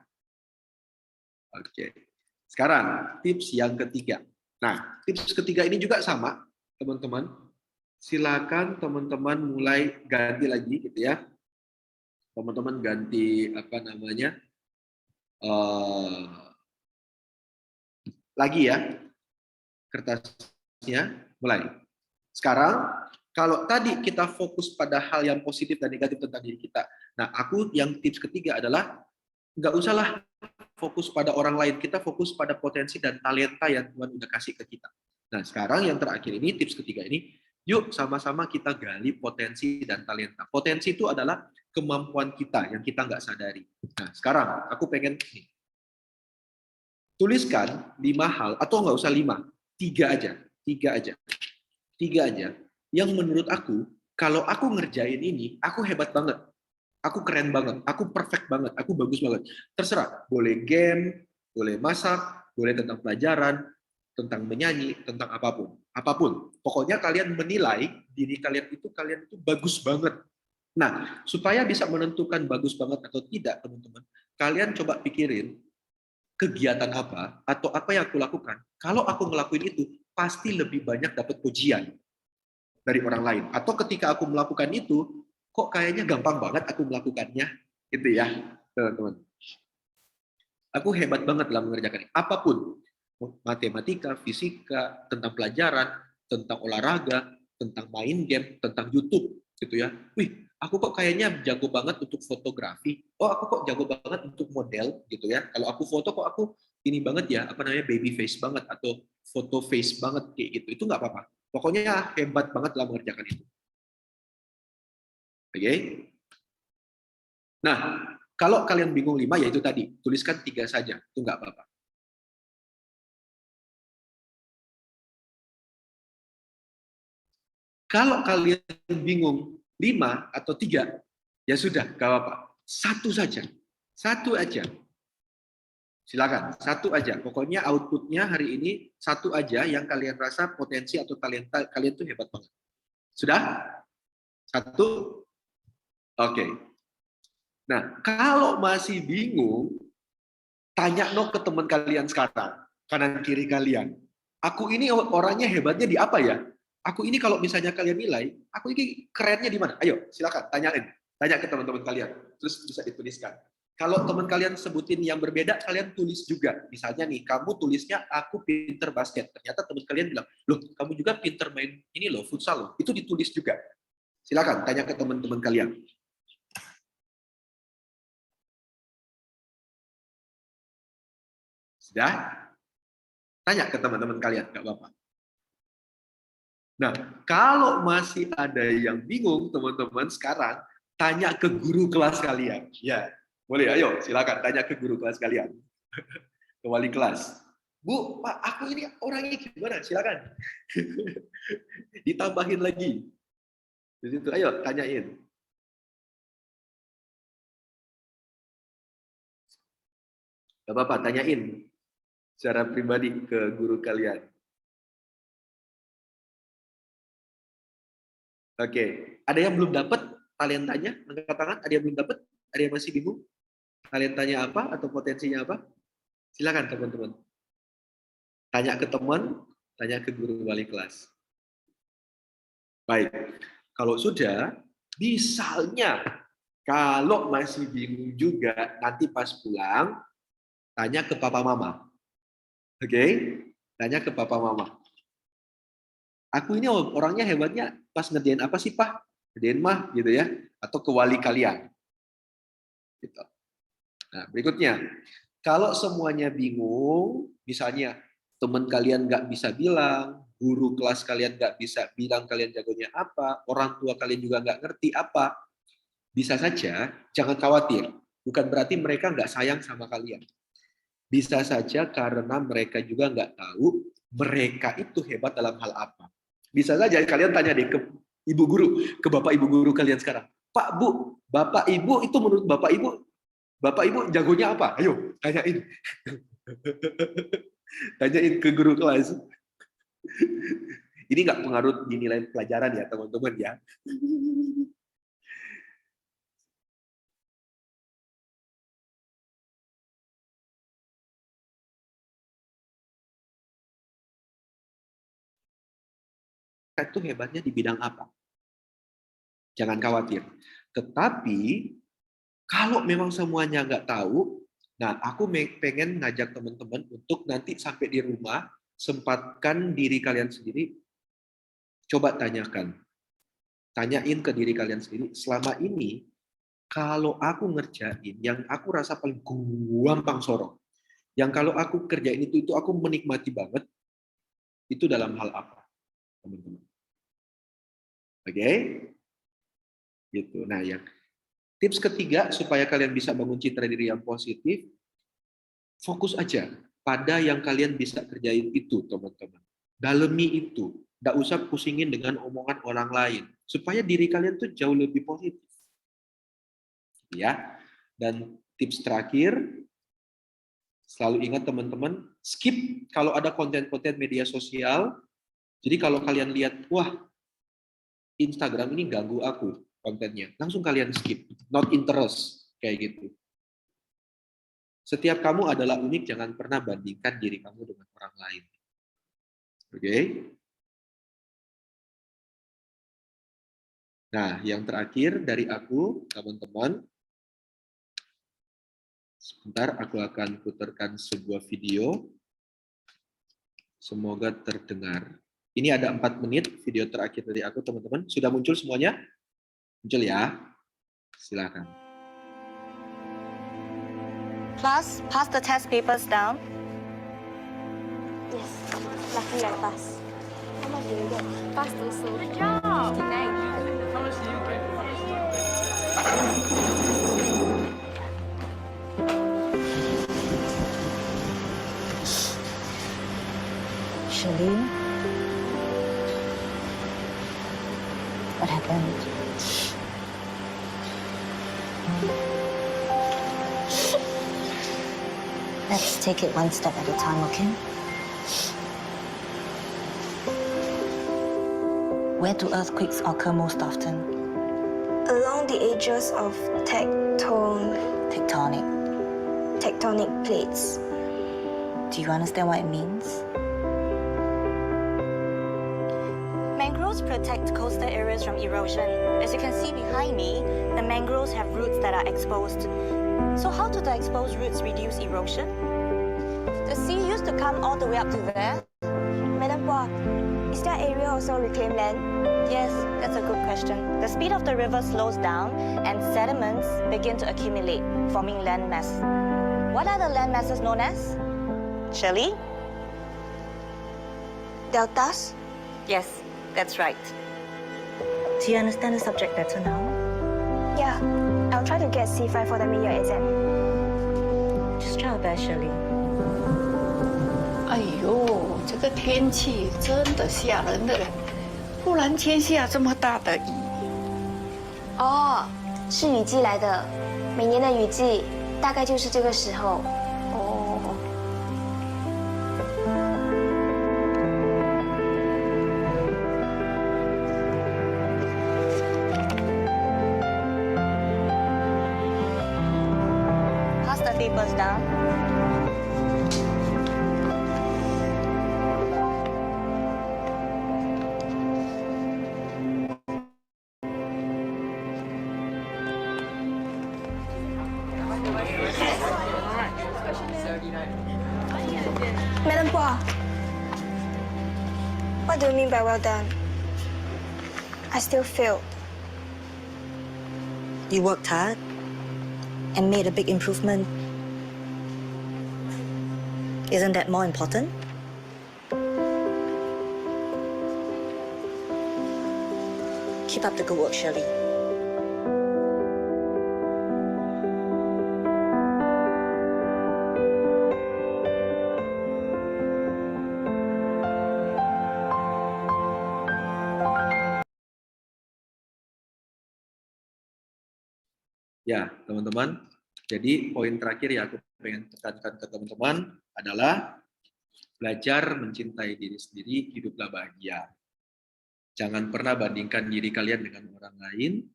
Oke. Sekarang tips yang ketiga. Nah, tips ketiga ini juga sama, teman-teman. Silakan teman-teman mulai ganti lagi gitu ya. Teman-teman ganti apa namanya? Lagi ya. Kertasnya mulai. Sekarang, kalau tadi kita fokus pada hal yang positif dan negatif tentang diri kita, nah aku yang tips ketiga adalah nggak usahlah fokus pada orang lain, kita fokus pada potensi dan talenta yang Tuhan udah kasih ke kita. Nah sekarang yang terakhir ini, tips ketiga ini, yuk sama-sama kita gali potensi dan talenta. Potensi itu adalah kemampuan kita yang kita nggak sadari. Nah sekarang aku pengen nih, tuliskan 5 hal, atau nggak usah 5, 3 aja. 3 aja, yang menurut aku, kalau aku ngerjain ini, aku hebat banget, aku keren banget, aku perfect banget, aku bagus banget. Terserah, boleh game, boleh masak, boleh tentang pelajaran, tentang menyanyi, tentang apapun. Pokoknya kalian menilai diri kalian itu bagus banget. Nah, supaya bisa menentukan bagus banget atau tidak, teman-teman, kalian coba pikirin kegiatan apa atau apa yang aku lakukan. Kalau aku ngelakuin itu, pasti lebih banyak dapat pujian dari orang lain. Atau ketika aku melakukan itu, kok kayaknya gampang banget aku melakukannya, gitu ya, teman-teman. Aku hebat banget dalam mengerjakan apapun, matematika, fisika, tentang pelajaran, tentang olahraga, tentang main game, tentang YouTube, gitu ya. Wih, aku kok kayaknya jago banget untuk fotografi. Oh, aku kok jago banget untuk model, gitu ya. Kalau aku foto kok aku ini banget ya, apa namanya, baby face banget atau foto face banget kayak gitu. Itu nggak apa-apa. Pokoknya hebat banget dalam mengerjakan itu. Oke? Nah, kalau kalian bingung 5, ya itu tadi, tuliskan 3 saja, itu nggak apa-apa. Kalau kalian bingung 5 atau 3, ya sudah, nggak apa-apa. 1 saja, 1 aja. Silakan, 1 aja. Pokoknya outputnya hari ini 1 aja yang kalian rasa potensi atau talenta kalian tuh hebat banget. Sudah? 1? Oke. Nah, kalau masih bingung, tanya ke teman kalian sekarang, kanan kiri kalian. Aku ini orangnya hebatnya di apa ya? Aku ini kalau misalnya kalian nilai, aku ini kerennya di mana? Ayo, silakan tanyain. Tanya ke teman-teman kalian. Terus bisa dituliskan. Kalau teman kalian sebutin yang berbeda, kalian tulis juga. Misalnya nih, kamu tulisnya aku pinter basket. Ternyata teman kalian bilang, loh, kamu juga pinter main ini loh, futsal loh. Itu ditulis juga. Silakan tanya ke teman-teman kalian. Sudah? Tanya ke teman-teman kalian, nggak apa-apa. Nah, kalau masih ada yang bingung, teman-teman, sekarang tanya ke guru kelas kalian. Ya, boleh, ayo, silakan tanya ke guru kelas kalian. Ke wali kelas. Bu, Pak, aku ini orangnya gimana? Silakan. Ditambahin lagi. Di situ, ayo, tanyain. Gak apa-apa, tanyain secara pribadi ke guru kalian. Oke, ada yang belum dapat talentanya? Angkat tangan, ada yang belum dapat? Ada yang masih bingung? Talentanya apa atau potensinya apa? Silakan teman-teman. Tanya ke teman, tanya ke guru wali kelas. Baik, kalau sudah, misalnya kalau masih bingung juga, nanti pas pulang, tanya ke papa mama. Oke? Tanya ke papa mama. Aku ini orangnya hebatnya pas ngerjain apa sih, Pak? Ngerjain mah, gitu ya. Atau ke wali kalian. Gitu. Nah, berikutnya. Kalau semuanya bingung, misalnya teman kalian nggak bisa bilang, guru kelas kalian nggak bisa bilang kalian jagonya apa, orang tua kalian juga nggak ngerti apa, bisa saja, jangan khawatir. Bukan berarti mereka nggak sayang sama kalian. Bisa saja karena mereka juga nggak tahu mereka itu hebat dalam hal apa. Bisa saja kalian tanya deh ke ibu guru, ke bapak ibu guru kalian sekarang. Pak, Bu, bapak ibu itu menurut bapak ibu jagonya apa? Ayo, tanyain. Tanyain ke guru kelas. Ini nggak pengaruh di nilai pelajaran ya, teman-teman ya. Itu hebatnya di bidang apa? Jangan khawatir. Tetapi kalau memang semuanya nggak tahu, nah aku pengen ngajak teman-teman untuk nanti sampai di rumah, sempatkan diri kalian sendiri, coba tanyakan. Tanyain ke diri kalian sendiri, selama ini kalau aku ngerjain, yang aku rasa paling gampang sorong, yang kalau aku kerjain itu aku menikmati banget, itu dalam hal apa, teman-teman? Oke? Gitu. Nah, yang tips ketiga supaya kalian bisa bangun citra diri yang positif, fokus aja pada yang kalian bisa kerjain itu, teman-teman. Dalemi itu, nggak usah pusingin dengan omongan orang lain, supaya diri kalian tuh jauh lebih positif. Ya. Dan tips terakhir, selalu ingat teman-teman, skip kalau ada konten-konten media sosial. Jadi kalau kalian lihat, wah, Instagram ini ganggu aku. kontennya. Langsung kalian skip. Not interest. Kayak gitu. Setiap kamu adalah unik, jangan pernah bandingkan diri kamu dengan orang lain. Oke? Nah, yang terakhir dari aku, teman-teman. Sebentar, aku akan putarkan sebuah video. Semoga terdengar. Ini ada 4 menit video terakhir dari aku, teman-teman. Sudah muncul semuanya? Muncul ya? Silakan. Class, pass the test papers down. Yes, lucky I pass. How much did you get? Pass also. Good job. Shirley, what happened? Let's take it one step at a time, okay? Where do earthquakes occur most often? Along the edges of tectonic plates. Do you understand what it means? Mangroves protect coastal areas from erosion. As you can see behind me, the mangroves have roots that are exposed. So how do the exposed roots reduce erosion? The sea used to come all the way up to there. Madam Pua, is that area also reclaimed land? Yes, that's a good question. The speed of the river slows down and sediments begin to accumulate, forming land mass. What are the land masses known as? Shirley? Deltas? Yes, that's right. Do you understand the subject better now? Yeah, I'll try to get C5 for the mid-year exam. Just try your best, Shirley. 哎呦，这个天气真的吓人的嘞！忽然间下这么大的雨。哦，是雨季来的，每年的雨季大概就是这个时候。哦， Pass the papers down. Madam Pua, what do you mean by well done? I still failed. You worked hard and made a big improvement. Isn't that more important? Keep up the good work, Shirley. Ya, teman-teman. Jadi poin terakhir yang aku pengen tekankan ke teman-teman adalah belajar mencintai diri sendiri, hiduplah bahagia. Jangan pernah bandingkan diri kalian dengan orang lain,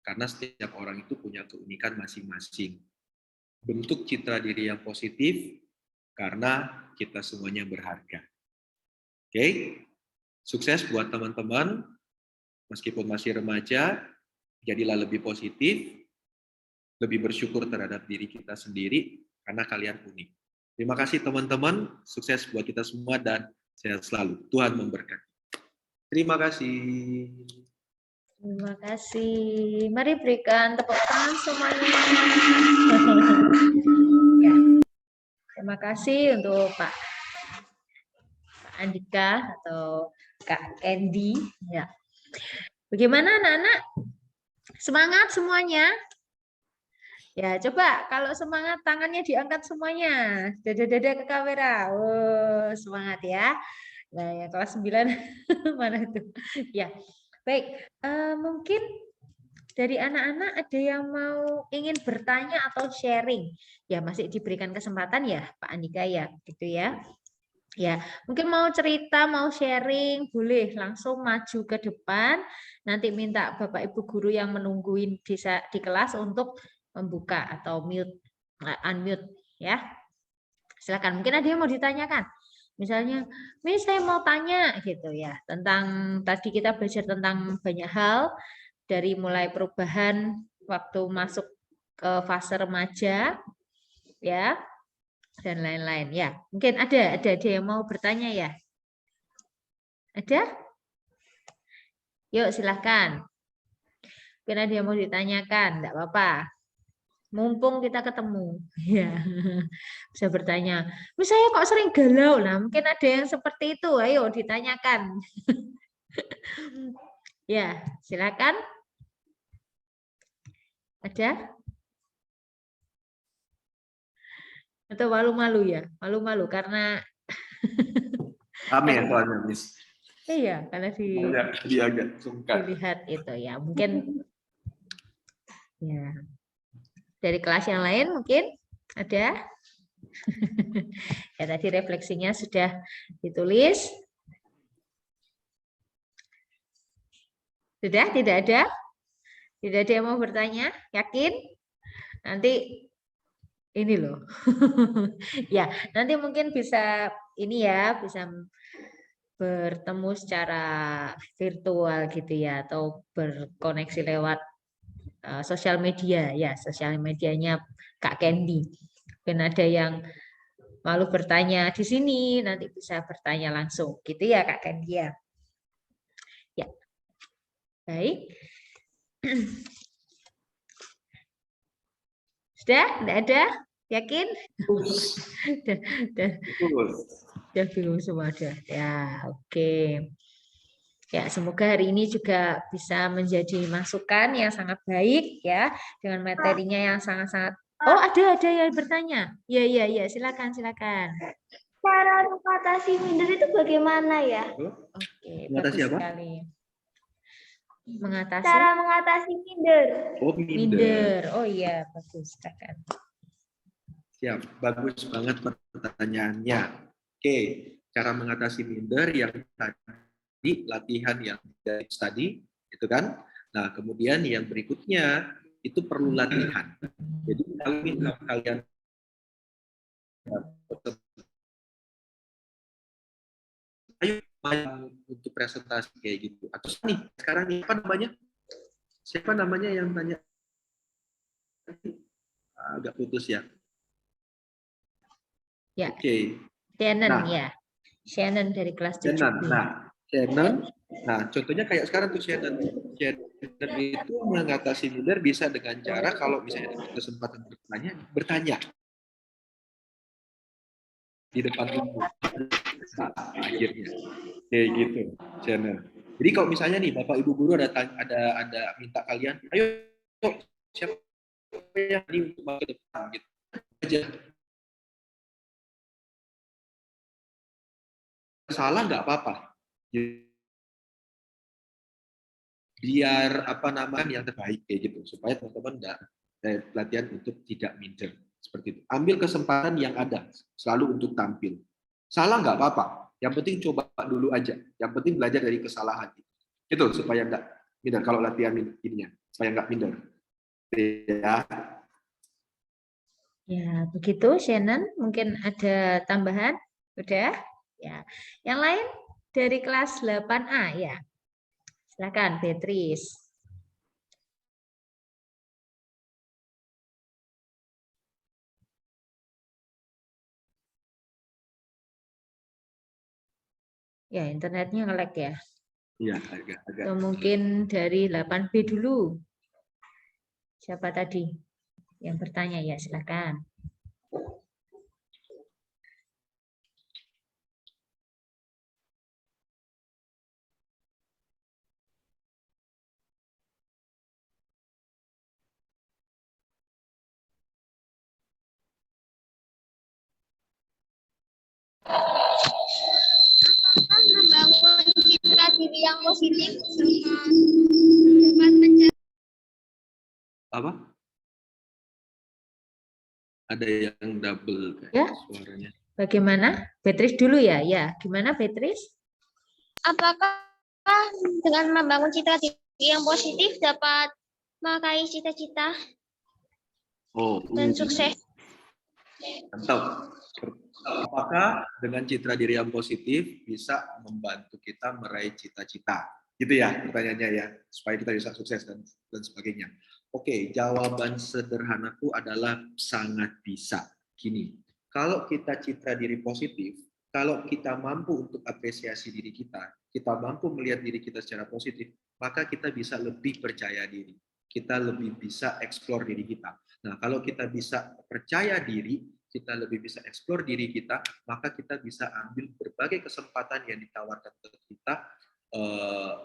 karena setiap orang itu punya keunikan masing-masing. Bentuk citra diri yang positif, karena kita semuanya berharga. Oke? Sukses buat teman-teman, meskipun masih remaja, jadilah lebih positif, lebih bersyukur terhadap diri kita sendiri, karena kalian unik. Terima kasih teman-teman, sukses buat kita semua dan sehat selalu. Tuhan memberkati. Terima kasih. Terima kasih. Mari berikan tepuk tangan semuanya. Ya. Terima kasih untuk Pak Andika atau Kak Candy. Ya. Bagaimana anak-anak? Semangat semuanya? Ya, coba kalau semangat tangannya diangkat semuanya. Dada-dada ke kamera. Oh, semangat ya. Nah, ya kelas 9 mana itu? Ya. Baik, mungkin dari anak-anak ada yang mau ingin bertanya atau sharing. Ya, masih diberikan kesempatan ya, Pak Andika ya, gitu ya. Ya, mungkin mau cerita, mau sharing, boleh langsung maju ke depan. Nanti minta Bapak Ibu guru yang menungguin di kelas untuk membuka atau unmute ya. Silakan. Mungkin ada yang mau ditanyakan. Misalnya, Miss saya mau tanya gitu ya tentang tadi kita belajar tentang banyak hal dari mulai perubahan waktu masuk ke fase remaja ya dan lain-lain ya. Mungkin ada yang mau bertanya ya? Ada? Yuk silahkan. Mungkin ada yang mau ditanyakan, enggak apa-apa. Mumpung kita ketemu, ya bisa bertanya. Saya kok sering galau, nah mungkin ada yang seperti itu. Ayo ditanyakan. Ya, silakan. Ada? Atau malu-malu ya? Malu-malu karena Kami yang soalnya, Miss. iya, karena Dia agak sungkan. dilihat itu ya. Mungkin ya. Dari kelas yang lain mungkin ada? Ya tadi refleksinya sudah ditulis. Sudah? Tidak ada? Tidak ada yang mau bertanya? Yakin? Nanti ini loh. Ya, nanti mungkin bisa ini ya, bisa bertemu secara virtual gitu ya atau berkoneksi lewat sosial media ya, sosial medianya Kak Candy. Dan ada yang malu bertanya di sini, nanti bisa bertanya langsung gitu ya Kak Candy ya. Ya. Baik. Sudah? Tidak ada? Yakin? Sudah bingung semua ada. Ya, oke. Ya, semoga hari ini juga bisa menjadi masukan yang sangat baik ya dengan materinya yang sangat-sangat. Oh, ada yang bertanya. Ya, silakan. Cara mengatasi minder itu bagaimana ya? Oke, Mengatasi bagus apa? sekali. Mengatasi Cara mengatasi minder. Oh, minder. Oh iya, bagus. Silakan. Siap, bagus banget pertanyaannya. Oke, cara mengatasi minder yang tadi latihan yang dari tadi, itu kan. Nah, kemudian yang berikutnya itu perlu latihan. Jadi kalau kalian ayo untuk presentasi kayak gitu. Atau nih sekarang nih apa namanya? Siapa namanya yang tanya? Agak putus ya. Ya. Oke. Shannon ya. Shannon dari kelas 7. Shannon. Nah, contohnya kayak sekarang tuh Shannon. Shannon itu mengatasi minder bisa dengan cara kalau misalnya ada kesempatan bertanya di depan umum. Nah, akhirnya kayak gitu, Shannon. Jadi kalau misalnya nih Bapak Ibu guru ada minta kalian, ayo siapa yang ini untuk ke depan gitu aja. Salah nggak apa-apa. Biar yang terbaik kayak gitu supaya teman-teman enggak latihan untuk tidak minder seperti itu. Ambil kesempatan yang ada selalu untuk tampil. Salah nggak apa-apa. Yang penting coba dulu aja. Yang penting belajar dari kesalahan itu supaya enggak minder kalau latihan ininya supaya enggak minder. Ya. Ya, begitu Shannon. Mungkin ada tambahan? Udah? Ya. Yang lain dari kelas 8A ya. Silakan Beatrice. Ya, internetnya nge-lag ya. Iya, agak. Atau mungkin dari 8B dulu. Siapa tadi yang bertanya ya, silakan. Apakah membangun citra diri yang positif Apa? Ada yang double Ya? suaranya. Bagaimana? Beatrice dulu ya? Ya, gimana Beatrice? Apakah dengan membangun citra diri yang positif dapat meraih cita-cita dan sukses? Mantap. Apakah dengan citra diri yang positif bisa membantu kita meraih cita-cita? Gitu ya pertanyaannya ya, supaya kita bisa sukses dan sebagainya. Oke, jawaban sederhanaku adalah sangat bisa. Gini, kalau kita citra diri positif, kalau kita mampu untuk apresiasi diri kita mampu melihat diri kita secara positif, maka kita bisa lebih percaya diri. Kita lebih bisa eksplor diri kita. Nah, kalau kita bisa percaya diri, kita lebih bisa eksplor diri kita, maka kita bisa ambil berbagai kesempatan yang ditawarkan ke kita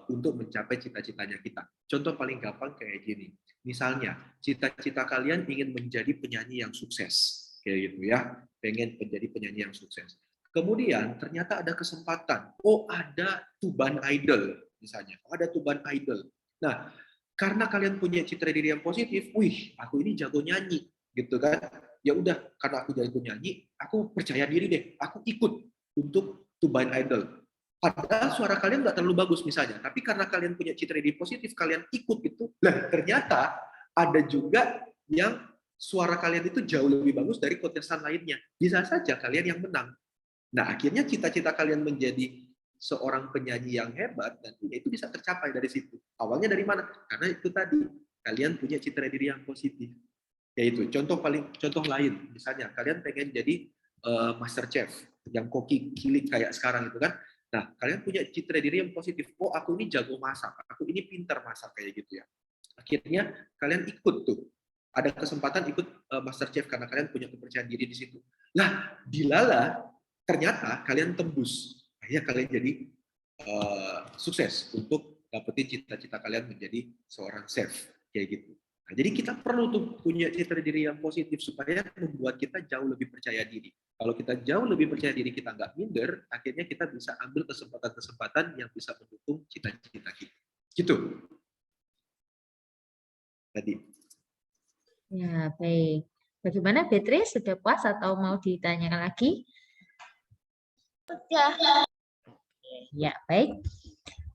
untuk mencapai cita-citanya kita. Contoh paling gampang kayak gini. Misalnya, cita-cita kalian ingin menjadi penyanyi yang sukses. Kayak gitu ya, pengen menjadi penyanyi yang sukses. Kemudian ternyata ada kesempatan, ada Tuban Idol misalnya, ada Tuban Idol. Nah, karena kalian punya citra diri yang positif, aku ini jago nyanyi, gitu kan? Ya udah, karena aku jago nyanyi, aku percaya diri deh, aku ikut untuk Tuban Idol. Padahal suara kalian nggak terlalu bagus misalnya, tapi karena kalian punya citra diri positif, kalian ikut gitu. Nah, ternyata ada juga yang suara kalian itu jauh lebih bagus dari kontestan lainnya. Bisa saja kalian yang menang. Nah, akhirnya cita-cita kalian menjadi seorang penyanyi yang hebat, dan itu bisa tercapai dari situ. Awalnya dari mana? Karena itu tadi, kalian punya citra diri yang positif. Yaitu contoh lain, misalnya kalian pengen jadi master chef yang koki cilik kayak sekarang itu kan. Nah, kalian punya citra diri yang positif. Aku ini jago masak, aku ini pintar masak kayak gitu ya. Akhirnya kalian ikut tuh. Ada kesempatan ikut master chef karena kalian punya kepercayaan diri di situ. Nah, dilala ternyata kalian tembus. Akhirnya kalian jadi sukses untuk dapetin cita-cita kalian menjadi seorang chef kayak gitu. Nah, jadi kita perlu tuh punya citra diri yang positif supaya membuat kita jauh lebih percaya diri. Kalau kita jauh lebih percaya diri, kita nggak minder, akhirnya kita bisa ambil kesempatan-kesempatan yang bisa mendukung cita-cita kita. Gitu. Tadi. Ya, baik. Bagaimana Beatrice? Sudah puas atau mau ditanyakan lagi? Sudah. Ya, baik.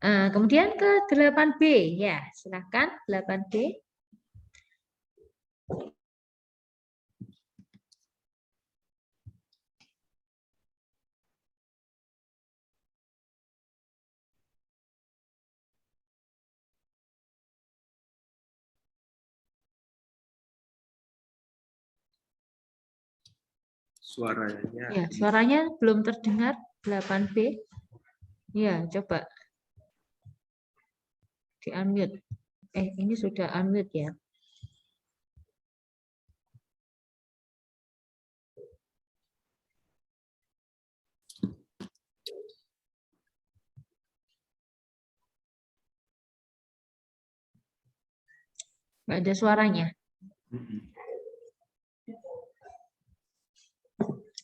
Kemudian ke 8B. Ya, silakan 8B. Suaranya. Ya, suaranya belum terdengar 8B. Ya, coba di-unmute. Ini sudah unmute ya. Nggak ada suaranya.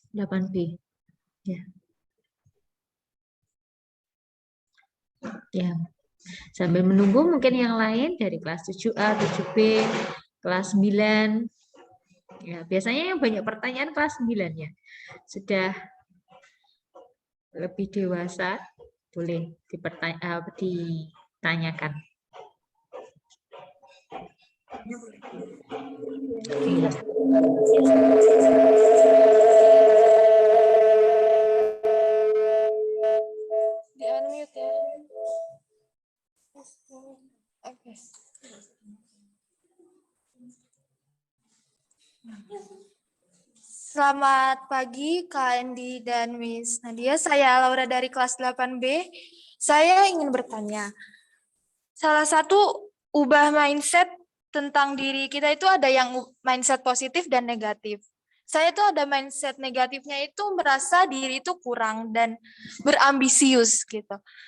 8B. Ya. Ya. Sambil menunggu mungkin yang lain dari kelas 7A, 7B, kelas 9. Ya, biasanya yang banyak pertanyaan kelas 9 ya. Sudah lebih dewasa, boleh ditanyakan. Di-unmute ya. Oke. Selamat pagi Kak Andi dan Miss Nadia. Saya Laura dari kelas 8B. Saya ingin bertanya, salah satu ubah mindset tentang diri kita itu ada yang mindset positif dan negatif. Saya tuh ada mindset negatifnya itu merasa diri itu kurang dan berambisius gitu.